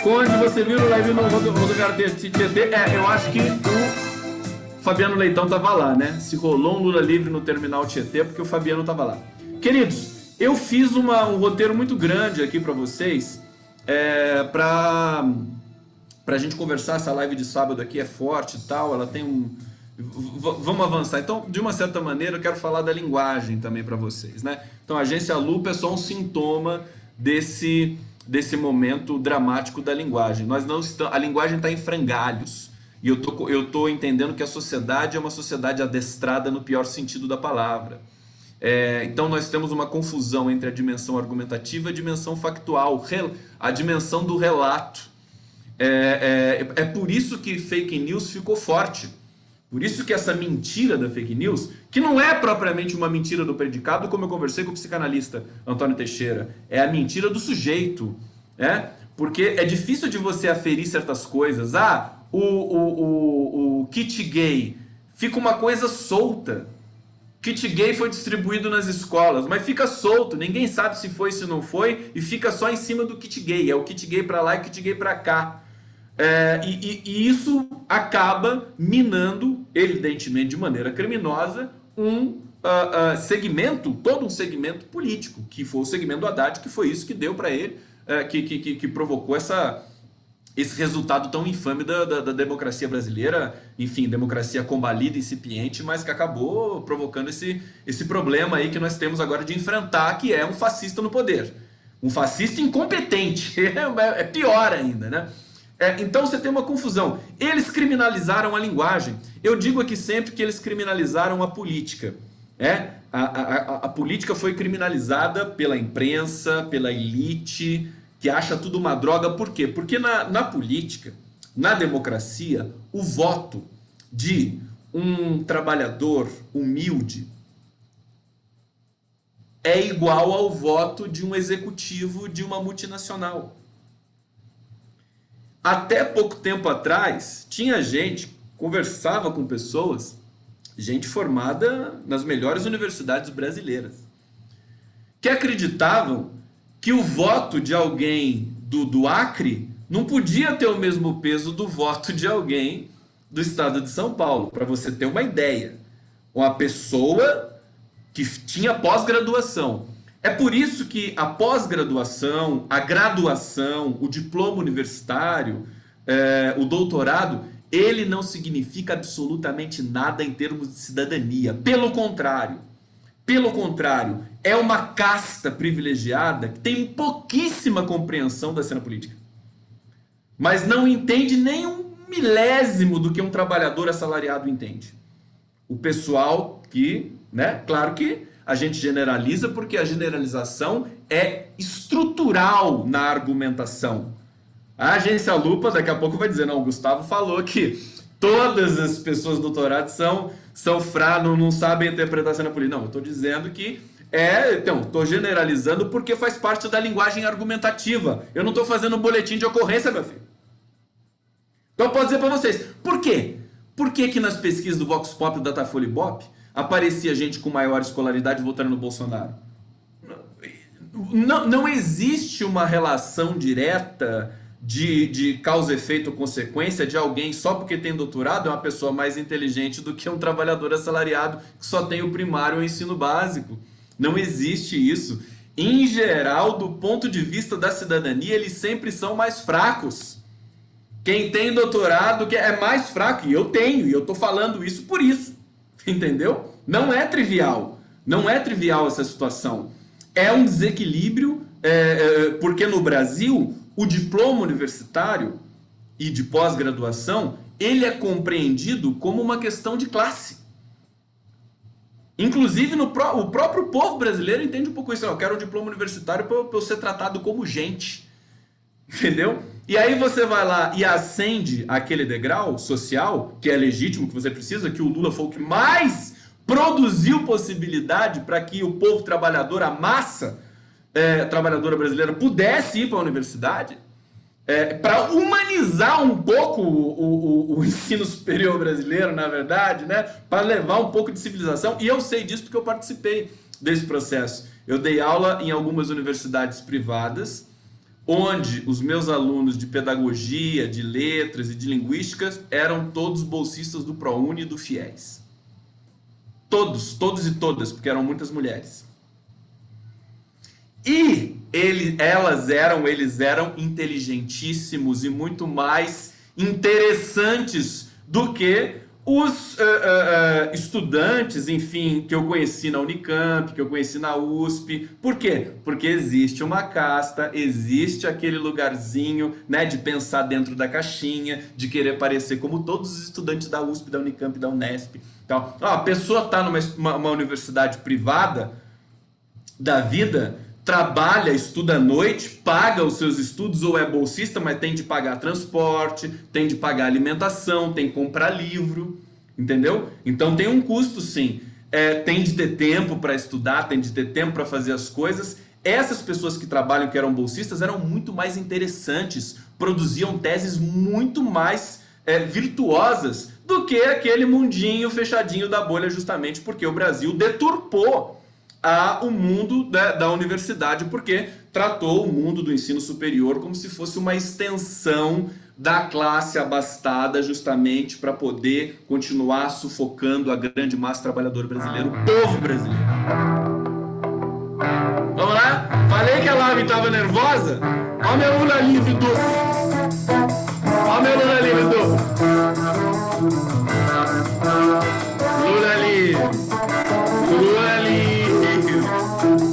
Conde, você viu o live no rodoviário Tietê? Eu acho que o Fabiano Leitão tava lá, né? Se rolou um Lula livre no terminal Tietê, porque o Fabiano tava lá. Queridos, eu fiz um roteiro muito grande aqui para vocês, pra gente conversar. Essa live de sábado aqui é forte e tal, ela tem um... Vamos avançar. Então, de uma certa maneira, eu quero falar da linguagem também para vocês, né? Então, a Agência Lupa é só um sintoma desse momento dramático da linguagem. A linguagem está em frangalhos. E eu tô entendendo que a sociedade é uma sociedade adestrada no pior sentido da palavra. Então, nós temos uma confusão entre a dimensão argumentativa e a dimensão factual, a dimensão do relato. É por isso que fake news ficou forte. Por isso que essa mentira da fake news, que não é propriamente uma mentira do predicado, como eu conversei com o psicanalista Antônio Teixeira, é a mentira do sujeito, porque é difícil de você aferir certas coisas. O kit gay fica uma coisa solta. Kit gay foi distribuído nas escolas, mas fica solto, ninguém sabe se foi, se não foi, e fica só em cima do kit gay. É o kit gay para lá e o kit gay para cá. E isso acaba minando, evidentemente de maneira criminosa, todo um segmento político, que foi o segmento do Haddad, que foi isso que deu para ele, que provocou esse resultado tão infame da democracia brasileira, enfim, democracia combalida, incipiente, mas que acabou provocando esse problema aí que nós temos agora de enfrentar, que é um fascista no poder. Um fascista incompetente, é pior ainda, né? Então você tem uma confusão. Eles criminalizaram a linguagem. Eu digo aqui sempre que eles criminalizaram a política. A política foi criminalizada pela imprensa, pela elite, que acha tudo uma droga. Por quê? Porque na política, na democracia, o voto de um trabalhador humilde é igual ao voto de um executivo de uma multinacional. Até pouco tempo atrás, tinha gente, conversava com pessoas, gente formada nas melhores universidades brasileiras, que acreditavam que o voto de alguém do Acre não podia ter o mesmo peso do voto de alguém do estado de São Paulo. Para você ter uma ideia, uma pessoa que tinha pós-graduação. É por isso que a pós-graduação, a graduação, o diploma universitário, o doutorado, ele não significa absolutamente nada em termos de cidadania. Pelo contrário, é uma casta privilegiada que tem pouquíssima compreensão da cena política. Mas não entende nem um milésimo do que um trabalhador assalariado entende. O pessoal que, claro que a gente generaliza porque a generalização é estrutural na argumentação. A Agência Lupa daqui a pouco vai dizer, não, o Gustavo falou que todas as pessoas doutoradas não sabem interpretar a cena política. Não, eu estou dizendo que então, estou generalizando porque faz parte da linguagem argumentativa. Eu não estou fazendo um boletim de ocorrência, meu filho. Então eu posso dizer para vocês, por quê? Por que nas pesquisas do Vox Pop e do Datafolha e Ibope aparecia gente com maior escolaridade votando no Bolsonaro? Não existe uma relação direta de causa, efeito ou consequência de alguém só porque tem doutorado é uma pessoa mais inteligente do que um trabalhador assalariado que só tem o primário ou o ensino básico. Não existe isso. Em geral, do ponto de vista da cidadania, eles sempre são mais fracos. Quem tem doutorado é mais fraco, e eu estou falando isso por isso. Entendeu? Não é trivial essa situação. é um desequilíbrio, porque no Brasil o diploma universitário e de pós-graduação, ele é compreendido como uma questão de classe. Inclusive, o próprio povo brasileiro entende um pouco isso. Eu quero um diploma universitário para eu ser tratado como gente. Entendeu? E aí você vai lá e ascende aquele degrau social, que é legítimo, que você precisa, que o Lula foi o que mais produziu possibilidade para que o povo trabalhador, a massa trabalhadora brasileira, pudesse ir para a universidade, para humanizar um pouco o ensino superior brasileiro, na verdade, né? Para levar um pouco de civilização. E eu sei disso porque eu participei desse processo. Eu dei aula em algumas universidades privadas, onde os meus alunos de pedagogia, de letras e de linguística eram todos bolsistas do ProUni e do FIES. Todos e todas, porque eram muitas mulheres. E eles eram inteligentíssimos e muito mais interessantes do que os estudantes, enfim, que eu conheci na Unicamp, que eu conheci na USP. Por quê? Porque existe uma casta, existe aquele lugarzinho, né, de pensar dentro da caixinha, de querer parecer como todos os estudantes da USP, da Unicamp, da Unesp. Então, a pessoa está numa universidade privada da vida, trabalha, estuda à noite, paga os seus estudos ou é bolsista, mas tem de pagar transporte, tem de pagar alimentação, tem que comprar livro, entendeu? Então tem um custo, sim. Tem de ter tempo para estudar, tem de ter tempo para fazer as coisas. Essas pessoas que trabalham, que eram bolsistas, eram muito mais interessantes, produziam teses muito mais virtuosas do que aquele mundinho fechadinho da bolha, justamente porque o Brasil deturpou o mundo da universidade, porque tratou o mundo do ensino superior como se fosse uma extensão da classe abastada, justamente para poder continuar sufocando a grande massa trabalhadora brasileira, o povo brasileiro. Vamos lá? Falei que a live estava nervosa? Olha meu Lula livre doce. Olha meu Lula livre doce. Lula livre. Lula livre.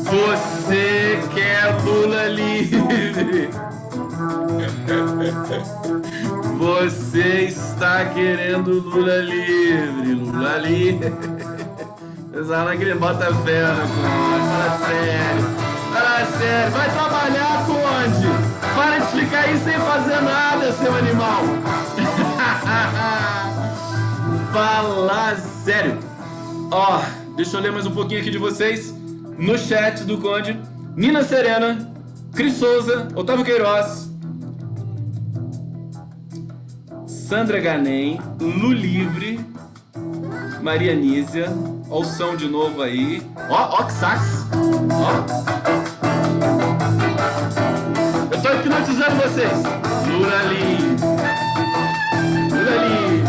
Você quer Lula livre? Você está querendo Lula livre? Lula livre? Pessoal, não bota fé, fala sério. Fala sério. Vai trabalhar com onde? Para de ficar aí sem fazer nada, seu animal. Fala sério. Ó, deixa eu ler mais um pouquinho aqui de vocês. No chat do Conde, Nina Serena, Cris Souza, Otávio Queiroz, Sandra Ganem, Lu Livre, Maria Nízia, ó o som de novo aí, ó que sax, ó. Eu tô hipnotizando vocês. Lula livre, Lula livre.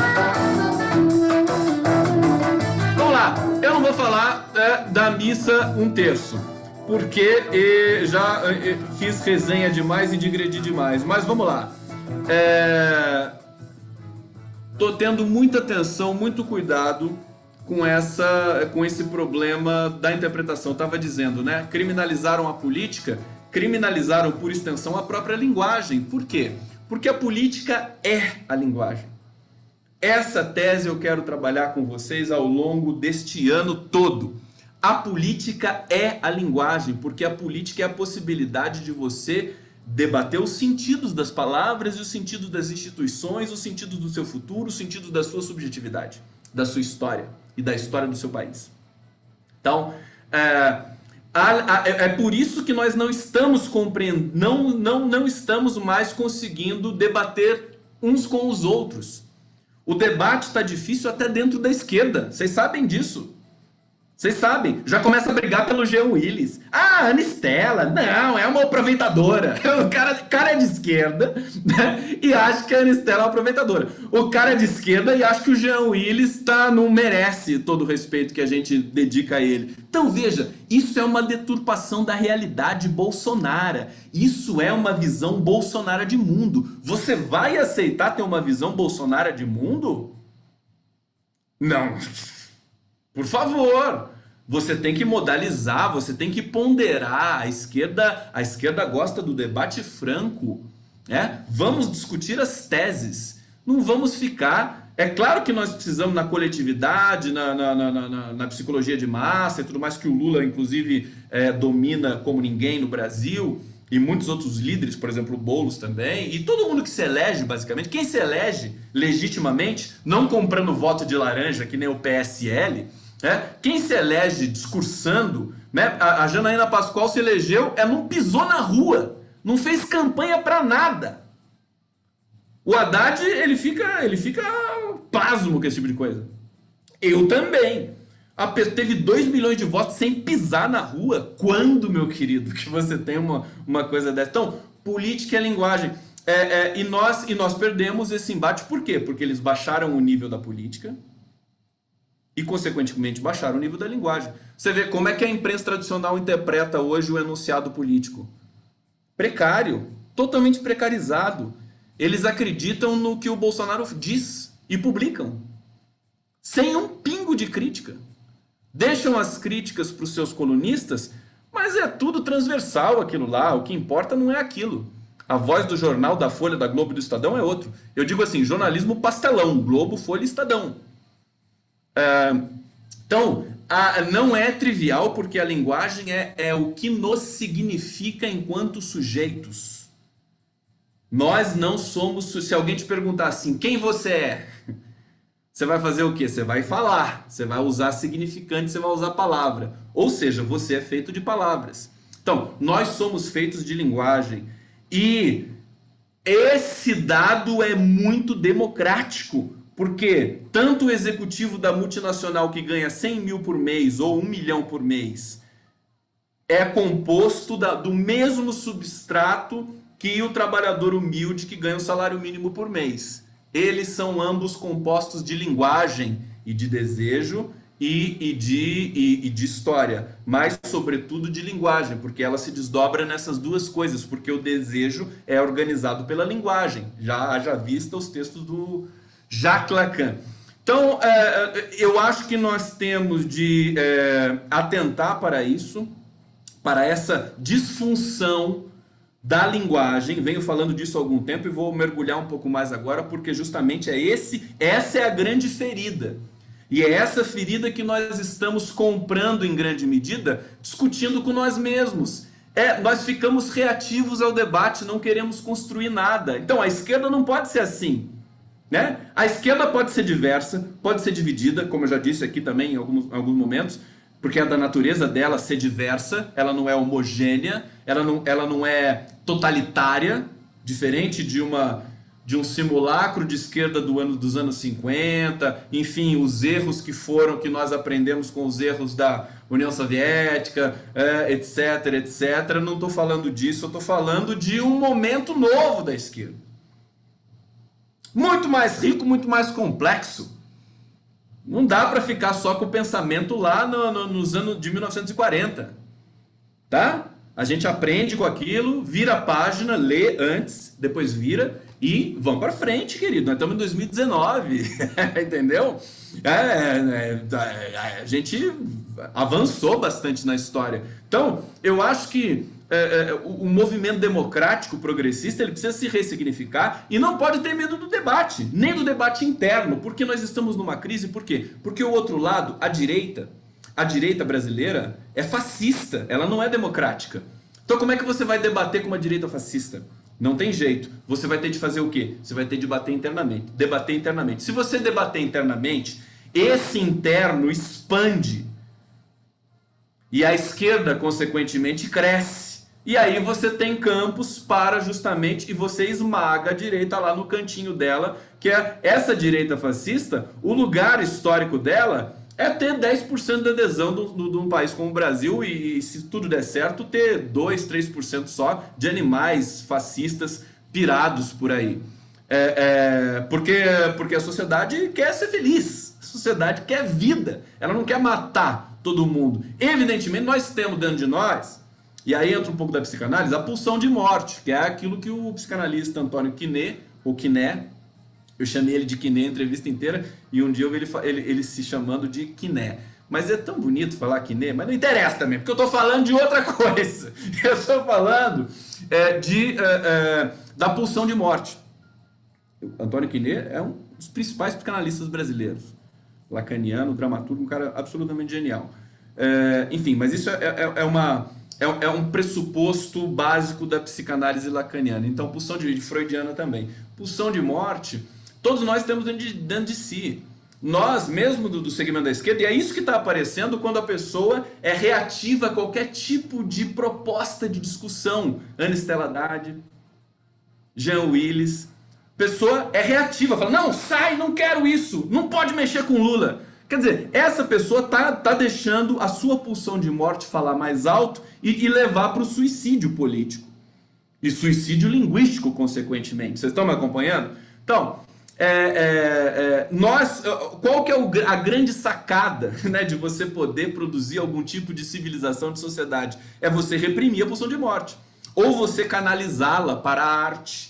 Vamos lá, eu não vou falar da missa 1/3, porque já fiz resenha demais e digredi demais, mas vamos lá. Tô tendo muita atenção, muito cuidado com esse problema da interpretação. Tava dizendo, né? Criminalizaram a política, criminalizaram por extensão a própria linguagem. Por quê? Porque a política é a linguagem. Essa tese eu quero trabalhar com vocês ao longo deste ano todo. A política é a linguagem, porque a política é a possibilidade de você debater os sentidos das palavras e os sentidos das instituições, os sentidos do seu futuro, os sentidos da sua subjetividade, da sua história e da história do seu país. Então, é por isso que nós não estamos compreendendo, não estamos mais conseguindo debater uns com os outros. O debate está difícil até dentro da esquerda, vocês sabem disso. Vocês sabem, já começa a brigar pelo Jean Willis. Ah, Anistela, não, é uma aproveitadora. O cara é de esquerda, né, e acha que a Anistela é uma aproveitadora. O cara é de esquerda e acha que o Jean Willis não merece todo o respeito que a gente dedica a ele. Então veja, isso é uma deturpação da realidade bolsonara. Isso é uma visão bolsonara de mundo. Você vai aceitar ter uma visão bolsonara de mundo? Não. Por favor, Você tem que modalizar, você tem que ponderar. A esquerda gosta do debate franco, né? Vamos discutir as teses. Não vamos ficar. É claro que nós precisamos na coletividade, na psicologia de massa e tudo mais, que o Lula, inclusive, domina como ninguém no Brasil, e muitos outros líderes, por exemplo, o Boulos também, e todo mundo que se elege, basicamente, quem se elege legitimamente, não comprando voto de laranja, que nem o PSL, né? Quem se elege discursando, né? A Janaína Pascoal se elegeu, não pisou na rua, não fez campanha para nada. O Haddad, ele fica pasmo com esse tipo de coisa. Eu também. Teve 2 milhões de votos sem pisar na rua. Quando, meu querido, que você tem uma coisa dessa? Então, política é linguagem. E nós perdemos esse embate. Por quê? Porque eles baixaram o nível da política e, consequentemente, baixaram o nível da linguagem. Você vê como é que a imprensa tradicional interpreta hoje o enunciado político. Precário, totalmente precarizado. Eles acreditam no que o Bolsonaro diz e publicam, sem um pingo de crítica. Deixam as críticas para os seus colunistas, mas é tudo transversal aquilo lá, o que importa não é aquilo. A voz do jornal, da Folha, da Globo e do Estadão é outro. Eu digo assim, jornalismo pastelão, Globo, Folha e Estadão. Então, não é trivial, porque a linguagem é o que nos significa enquanto sujeitos. Nós não somos... Se alguém te perguntar assim, quem você é? Você vai fazer o quê? Você vai falar, você vai usar significante, você vai usar palavra. Ou seja, você é feito de palavras. Então, nós somos feitos de linguagem. E esse dado é muito democrático, porque tanto o executivo da multinacional que ganha 100 mil por mês ou 1 milhão por mês é composto do mesmo substrato que o trabalhador humilde que ganha o salário mínimo por mês. Eles são ambos compostos de linguagem e de desejo e de história, mas sobretudo de linguagem, porque ela se desdobra nessas duas coisas, porque o desejo é organizado pela linguagem, já haja vista os textos do Jacques Lacan. Então, eu acho que nós temos de atentar para isso, para essa disfunção da linguagem. Venho falando disso há algum tempo e vou mergulhar um pouco mais agora, porque justamente essa é a grande ferida. E é essa ferida que nós estamos comprando em grande medida, discutindo com nós mesmos. Nós ficamos reativos ao debate, não queremos construir nada. Então, a esquerda não pode ser assim, né? A esquerda pode ser diversa, pode ser dividida, como eu já disse aqui também em alguns momentos, porque é da natureza dela ser diversa, ela não é homogênea, ela não é totalitária, diferente de um simulacro de esquerda dos anos 50, enfim, os erros que nós aprendemos com os erros da União Soviética, etc, etc. Não estou falando disso, eu estou falando de um momento novo da esquerda. Muito mais rico, muito mais complexo. Não dá para ficar só com o pensamento lá nos anos de 1940, tá? A gente aprende com aquilo, vira a página, lê antes, depois vira e vamos para frente, querido. Nós estamos em 2019, entendeu? A gente avançou bastante na história. Então, eu acho que o movimento democrático progressista ele precisa se ressignificar e não pode ter medo do debate, nem do debate interno, porque nós estamos numa crise. Por quê? Porque o outro lado, a direita brasileira é fascista, ela não é democrática. Então como é que você vai debater com uma direita fascista? Não tem jeito. Você vai ter de fazer o quê? Você vai ter de debater internamente. Se você debater internamente, esse interno expande e a esquerda, consequentemente, cresce. E aí você tem campos para justamente, e você esmaga a direita lá no cantinho dela, que é essa direita fascista, o lugar histórico dela é ter 10% de adesão de um país como o Brasil e, se tudo der certo, ter 2, 3% só de animais fascistas pirados por aí. Porque a sociedade quer ser feliz, a sociedade quer vida, ela não quer matar todo mundo. Evidentemente, nós temos dentro de nós, e aí entra um pouco da psicanálise, a pulsão de morte, que é aquilo que o psicanalista Antônio Quiné, ou Quiné, eu chamei ele de Quiné a entrevista inteira, e um dia eu vi ele se chamando de Quiné. Mas é tão bonito falar Quiné, mas não interessa também, porque eu estou falando de outra coisa. Eu estou falando da pulsão de morte. Antônio Quiné é um dos principais psicanalistas brasileiros. Lacaniano, dramaturgo, um cara absolutamente genial. Enfim, mas isso é um pressuposto básico da psicanálise lacaniana. Então, pulsão de freudiana também. Pulsão de morte, todos nós temos dentro de si. Nós, mesmo do segmento da esquerda, e é isso que está aparecendo quando a pessoa é reativa a qualquer tipo de proposta de discussão. Ana Estela Haddad, Jean Willis. Pessoa é reativa, fala, não, sai, não quero isso, não pode mexer com Lula. Quer dizer, essa pessoa tá deixando a sua pulsão de morte falar mais alto e levar para o suicídio político. E suicídio linguístico, consequentemente. Vocês estão me acompanhando? Então, qual que é a grande sacada, né, de você poder produzir algum tipo de civilização, de sociedade? É você reprimir a pulsão de morte. Ou você canalizá-la para a arte.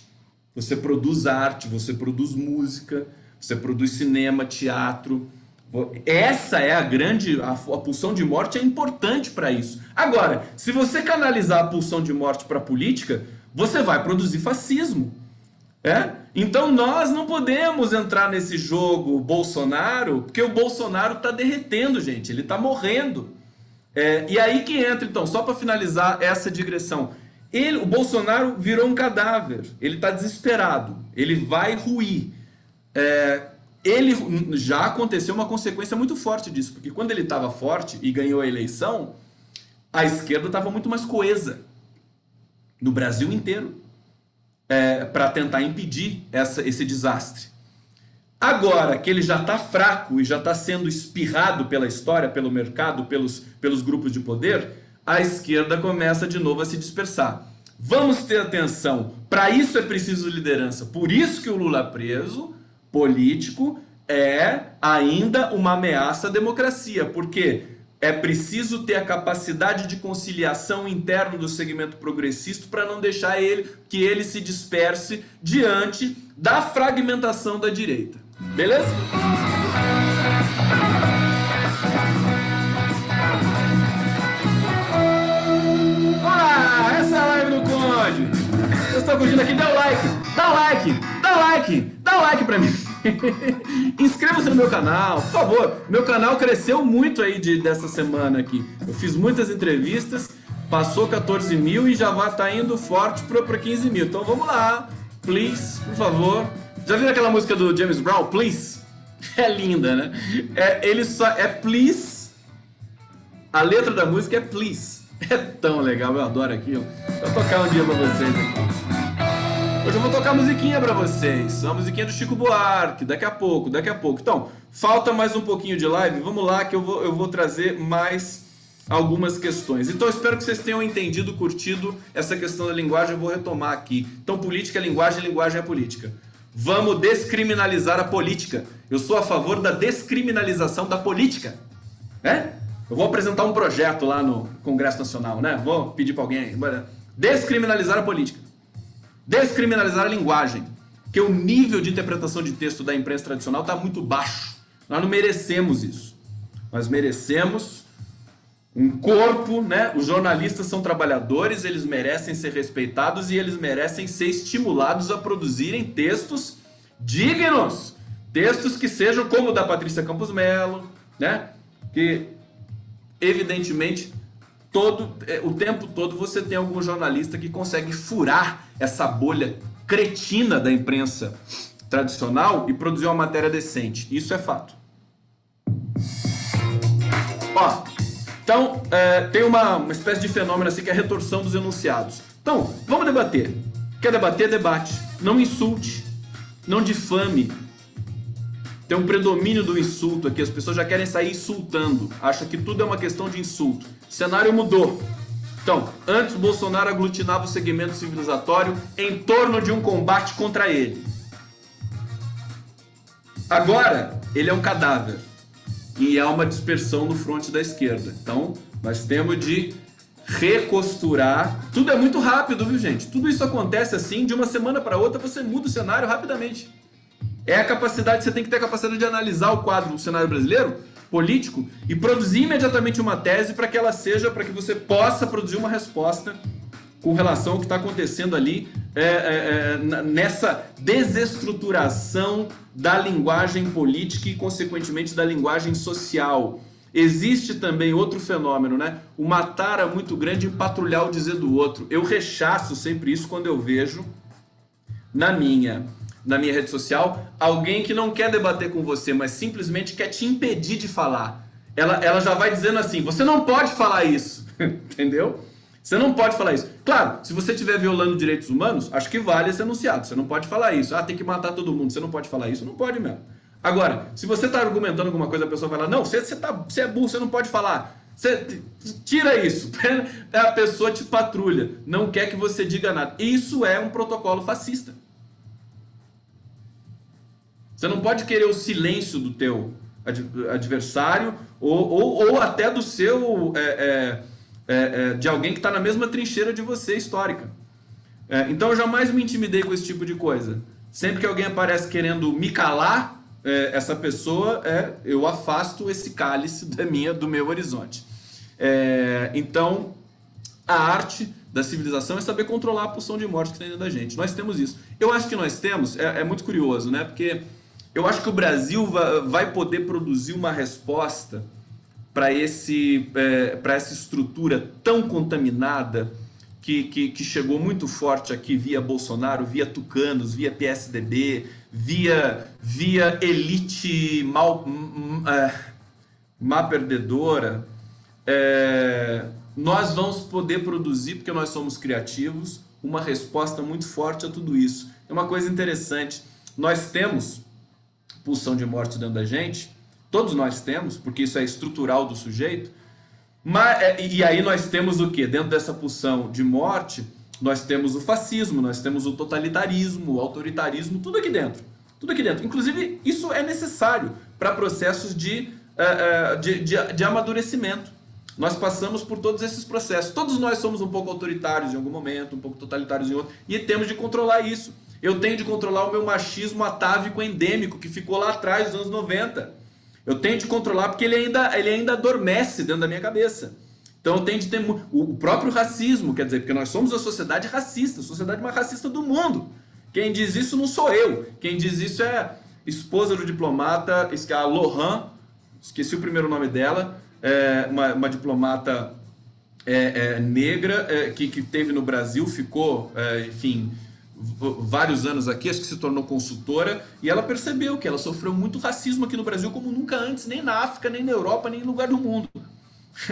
Você produz arte, você produz música, você produz cinema, teatro. Essa é a pulsão de morte é importante para isso. Agora, se você canalizar a pulsão de morte para a política, você vai produzir fascismo. Então nós não podemos entrar nesse jogo Bolsonaro, porque o Bolsonaro está derretendo, gente, ele está morrendo. E aí que entra, então, só para finalizar essa digressão, o Bolsonaro virou um cadáver, ele está desesperado, ele vai ruir. Já aconteceu uma consequência muito forte disso, porque quando ele estava forte e ganhou a eleição, a esquerda estava muito mais coesa no Brasil inteiro. Para tentar impedir esse desastre. Agora que ele já está fraco e já está sendo espirrado pela história, pelo mercado, pelos grupos de poder, a esquerda começa de novo a se dispersar. Vamos ter atenção, para isso é preciso liderança. Por isso que o Lula preso, político, é ainda uma ameaça à democracia, porque é preciso ter a capacidade de conciliação interna do segmento progressista para não deixar que ele se disperse diante da fragmentação da direita. Beleza? Olá, essa é a live do Conde. Vocês estão curtindo aqui? Dá o like, dá o like, dá o like, dá o like pra mim. Inscreva-se no meu canal, por favor. Meu canal cresceu muito aí dessa semana aqui. Eu fiz muitas entrevistas, passou 14 mil e já vai estar indo forte para 15 mil. Então vamos lá, please, por favor. Já viram aquela música do James Brown, Please? É linda, né? Ele só é please. A letra da música é please. É tão legal, eu adoro aquilo. Vou tocar um dia pra vocês aqui. Hoje eu vou tocar musiquinha pra vocês, uma musiquinha do Chico Buarque, daqui a pouco. Então, falta mais um pouquinho de live, vamos lá que eu vou trazer mais algumas questões. Então, eu espero que vocês tenham entendido, curtido essa questão da linguagem, eu vou retomar aqui. Então, política é linguagem, linguagem é política. Vamos descriminalizar a política. Eu sou a favor da descriminalização da política. Eu vou apresentar um projeto lá no Congresso Nacional, né? Vou pedir pra alguém, descriminalizar a política. Descriminalizar a linguagem, porque o nível de interpretação de texto da imprensa tradicional está muito baixo. Nós não merecemos isso. Nós merecemos um corpo, né? Os jornalistas são trabalhadores, eles merecem ser respeitados e eles merecem ser estimulados a produzirem textos dignos. Textos que sejam como o da Patrícia Campos Mello, né? Que, evidentemente, o tempo todo você tem algum jornalista que consegue furar essa bolha cretina da imprensa tradicional e produzir uma matéria decente. Isso é fato. Então, tem uma espécie de fenômeno assim que é a retorção dos enunciados. Então, vamos debater. Quer debater? Debate. Não insulte. Não difame. Tem um predomínio do insulto aqui. As pessoas já querem sair insultando. Acham que tudo é uma questão de insulto. O cenário mudou. Então, antes o Bolsonaro aglutinava o segmento civilizatório em torno de um combate contra ele. Agora, ele é um cadáver. E há uma dispersão no fronte da esquerda. Então, nós temos de recosturar. Tudo é muito rápido, viu, gente? Tudo isso acontece assim, de uma semana para outra você muda o cenário rapidamente. Você tem que ter a capacidade de analisar o quadro do cenário brasileiro político e produzir imediatamente uma tese para que ela seja, para que você possa produzir uma resposta com relação ao que está acontecendo ali nessa desestruturação da linguagem política e, consequentemente, da linguagem social. Existe também outro fenômeno, né? Uma tara muito grande em patrulhar o dizer do outro. Eu rechaço sempre isso quando eu vejo na minha rede social alguém que não quer debater com você, mas simplesmente quer te impedir de falar. Ela já vai dizendo assim, você não pode falar isso, entendeu? Você não pode falar isso. Claro, se você estiver violando direitos humanos, acho que vale esse enunciado. Você não pode falar isso. Ah, tem que matar todo mundo. Você não pode falar isso. Não pode mesmo. Agora, se você está argumentando alguma coisa, a pessoa vai lá, não, você é burro, você não pode falar. Você tira isso. A pessoa te patrulha. Não quer que você diga nada. Isso é um protocolo fascista. Você não pode querer o silêncio do teu adversário ou até do seu... de alguém que está na mesma trincheira de você, histórica. Então eu jamais me intimidei com esse tipo de coisa. Sempre que alguém aparece querendo me calar, essa pessoa, eu afasto esse cálice do meu horizonte. Então, a arte da civilização é saber controlar a pulsão de morte que tem dentro da gente. Nós temos isso. Eu acho que nós temos, é muito curioso, né? Porque eu acho que o Brasil vai poder produzir uma resposta para essa estrutura tão contaminada que chegou muito forte aqui via Bolsonaro, via tucanos, via PSDB, via elite má perdedora. Nós vamos poder produzir, porque nós somos criativos, uma resposta muito forte a tudo isso. É uma coisa interessante. Nós temos pulsão de morte dentro da gente, todos nós temos, porque isso é estrutural do sujeito, e aí nós temos o quê? Dentro dessa pulsão de morte, nós temos o fascismo, nós temos o totalitarismo, o autoritarismo, tudo aqui dentro. Tudo aqui dentro. Inclusive, isso é necessário para processos de amadurecimento. Nós passamos por todos esses processos. Todos nós somos um pouco autoritários em algum momento, um pouco totalitários em outro, e temos de controlar isso. Eu tenho de controlar o meu machismo atávico endêmico, que ficou lá atrás, nos anos 90. Eu tenho de controlar porque ele ainda adormece dentro da minha cabeça. Então eu tenho de ter o próprio racismo, quer dizer, porque nós somos a sociedade racista, a sociedade mais racista do mundo. Quem diz isso não sou eu. Quem diz isso é a esposa do diplomata, a Lohan, esqueci o primeiro nome dela, uma diplomata negra que teve no Brasil, ficou, enfim, vários anos aqui, acho que se tornou consultora, e ela percebeu que ela sofreu muito racismo aqui no Brasil como nunca antes, nem na África, nem na Europa, nem em lugar do mundo.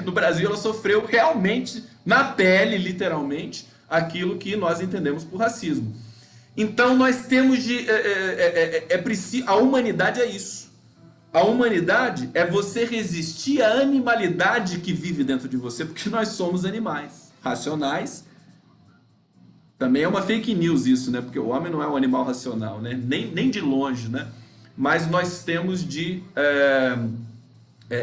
No Brasil ela sofreu realmente, na pele, literalmente, aquilo que nós entendemos por racismo. Então nós temos a humanidade é isso. A humanidade é você resistir à animalidade que vive dentro de você, porque nós somos animais racionais. Também é uma fake news isso, né? Porque o homem não é um animal racional, né? Nem de longe, né? Mas nós temos de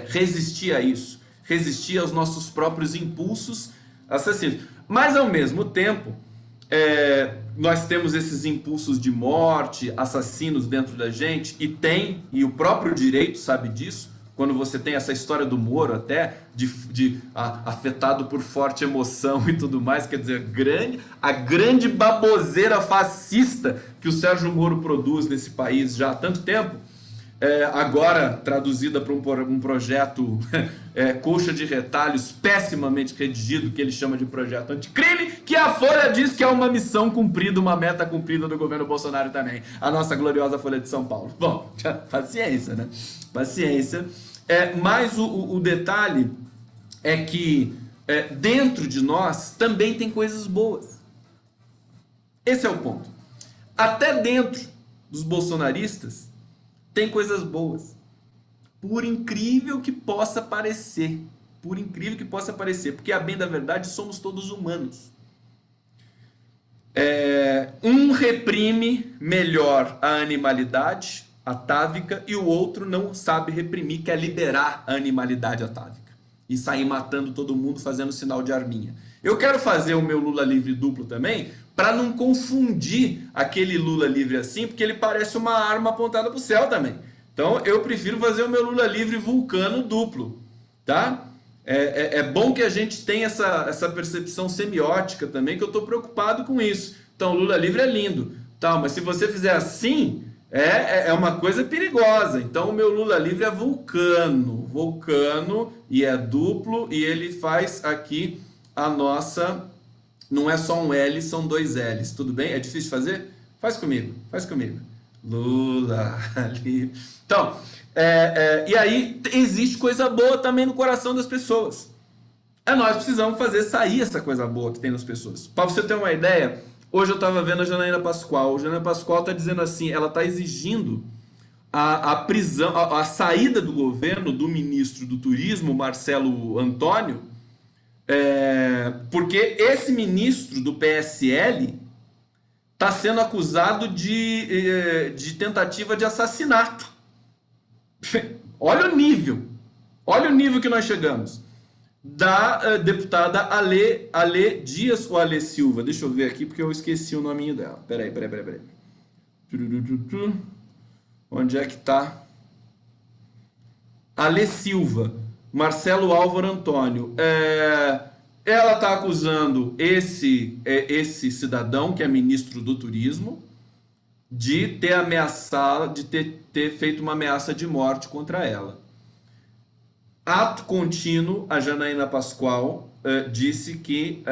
resistir a isso. Resistir aos nossos próprios impulsos assassinos. Mas, ao mesmo tempo, nós temos esses impulsos de morte, assassinos dentro da gente, e o próprio direito sabe disso. Quando você tem essa história do Moro até, afetado por forte emoção e tudo mais, quer dizer, a grande baboseira fascista que o Sérgio Moro produz nesse país já há tanto tempo, agora traduzida para um projeto coxa de retalhos pessimamente redigido, que ele chama de projeto anticrime, que a Folha diz que é uma missão cumprida, uma meta cumprida do governo Bolsonaro também, a nossa gloriosa Folha de São Paulo. Bom, paciência, né? Paciência. Mas o detalhe é que dentro de nós também tem coisas boas. Esse é o ponto. Até dentro dos bolsonaristas tem coisas boas. Por incrível que possa parecer. Por incrível que possa parecer. Porque, a bem da verdade, somos todos humanos. Um reprime melhor a animalidade atávica e o outro não sabe reprimir, quer liberar a animalidade atávica e sair matando todo mundo fazendo sinal de arminha. Eu quero fazer o meu Lula livre duplo também, para não confundir aquele Lula livre assim, porque ele parece uma arma apontada para o céu também. Então eu prefiro fazer o meu Lula livre vulcano duplo, tá? É bom que a gente tenha essa percepção semiótica também, que eu estou preocupado com isso. Então, Lula livre é lindo, tá? Mas se você fizer assim, é uma coisa perigosa. Então, o meu Lula livre é vulcano, e é duplo, e ele faz aqui a nossa... Não é só um L, são dois L's, tudo bem? É difícil de fazer? Faz comigo, faz comigo. Lula livre... Então... e aí existe coisa boa também no coração das pessoas. Nós precisamos fazer sair essa coisa boa que tem nas pessoas. Para você ter uma ideia, hoje eu estava vendo a Janaína Pascoal. A Janaína Pascoal está dizendo assim, ela está exigindo a prisão, a saída do governo do ministro do Turismo, Marcelo Antônio, porque esse ministro do PSL está sendo acusado de tentativa de assassinato. Olha o nível que nós chegamos. Da deputada Ale Dias ou Ale Silva. Deixa eu ver aqui porque eu esqueci o nominho dela. Peraí. Onde é que tá? Ale Silva. Marcelo Álvaro Antônio. Ela está acusando esse cidadão, que é ministro do Turismo, de ter ameaçado, de ter feito uma ameaça de morte contra ela. Ato contínuo, a Janaína Pascoal disse que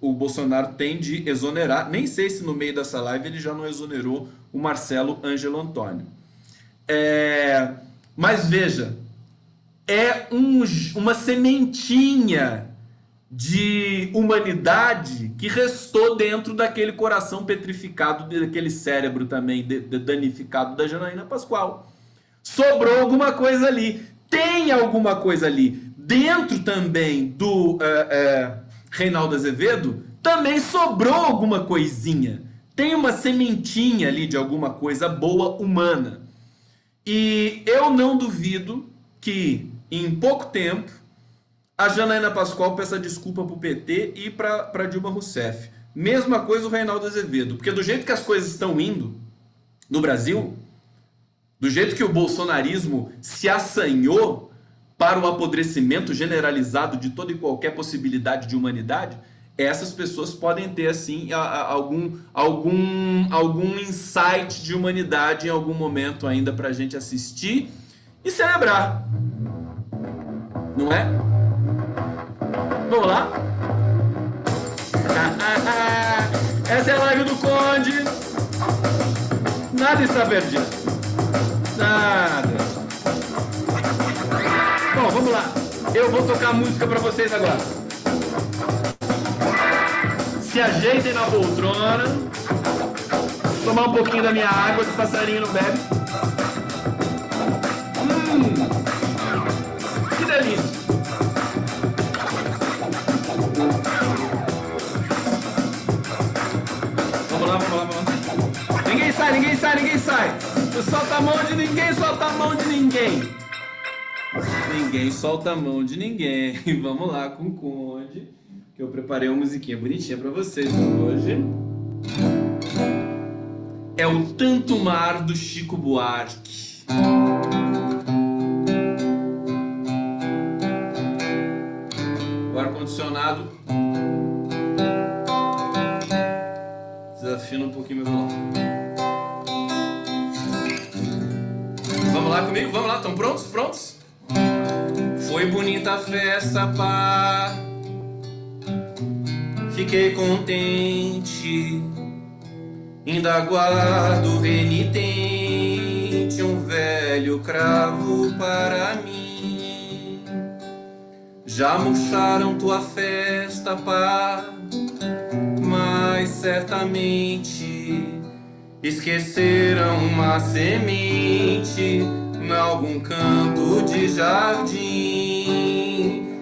o Bolsonaro tem de exonerar, nem sei se no meio dessa live ele já não exonerou o Marcelo Ângelo Antônio. Mas veja, uma sementinha de humanidade que restou dentro daquele coração petrificado, daquele cérebro também danificado da Janaína Pascoal. Sobrou alguma coisa ali. Tem alguma coisa ali. Dentro também do Reinaldo Azevedo, também sobrou alguma coisinha. Tem uma sementinha ali de alguma coisa boa humana. E eu não duvido que, em pouco tempo, a Janaína Pascoal peça desculpa pro PT e para Dilma Rousseff. Mesma coisa o Reinaldo Azevedo. Porque do jeito que as coisas estão indo no Brasil, do jeito que o bolsonarismo se assanhou para o apodrecimento generalizado de toda e qualquer possibilidade de humanidade, essas pessoas podem ter, assim, algum insight de humanidade em algum momento ainda para a gente assistir e celebrar. Não é? Vamos lá? Essa é a live do Conde. Nada está perdido. Nada. Bom, vamos lá. Eu vou tocar música para vocês agora. Se ajeitem na poltrona. Tomar um pouquinho da minha água, que o passarinho não bebe. Que delícia. Vamos lá. Ninguém sai. Não solta a mão de ninguém, solta a mão de ninguém. Ninguém solta a mão de ninguém. Vamos lá com o Conde, que eu preparei uma musiquinha bonitinha pra vocês hoje. É o Tanto Mar do Chico Buarque. O ar-condicionado desafina um pouquinho meu violão. Vamos lá comigo? Vamos lá, estão prontos? Prontos? Foi bonita a festa, pá. Fiquei contente. Ainda guardo renitente um velho cravo para mim. Já murcharam tua festa, pá, mas certamente esqueceram uma semente em algum canto de jardim.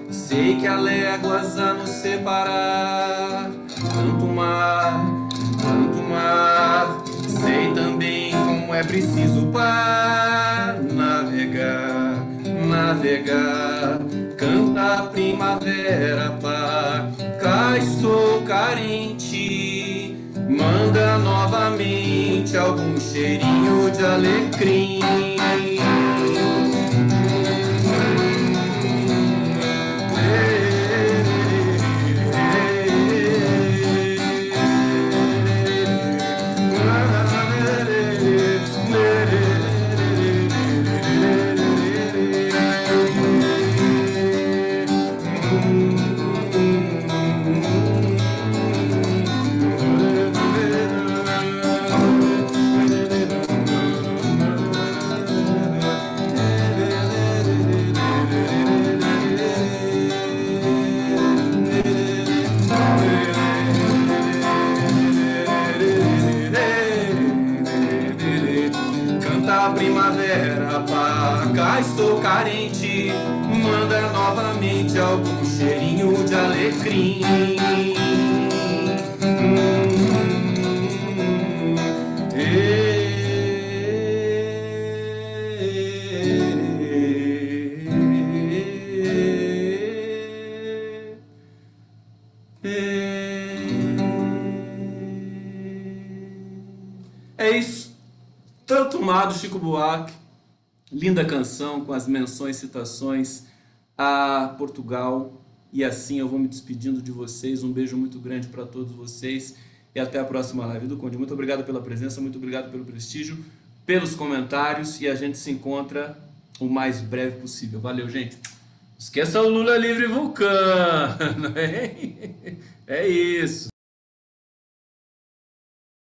Sei que há léguas a nos separar, tanto mar, sei também como é preciso para navegar. Canta a primavera, pá, cá estou carente. Manda novamente algum cheirinho de alecrim. mas tô carente. Manda novamente algum cheirinho de alecrim. É isso. Tanto Amado Chico Buarque, linda canção com as menções, citações a Portugal. E assim eu vou me despedindo de vocês. Um beijo muito grande para todos vocês e até a próxima live do Conde. Muito obrigado pela presença, muito obrigado pelo prestígio, pelos comentários, e a gente se encontra o mais breve possível. Valeu, gente. Esqueça o Lula livre vulcano. É isso.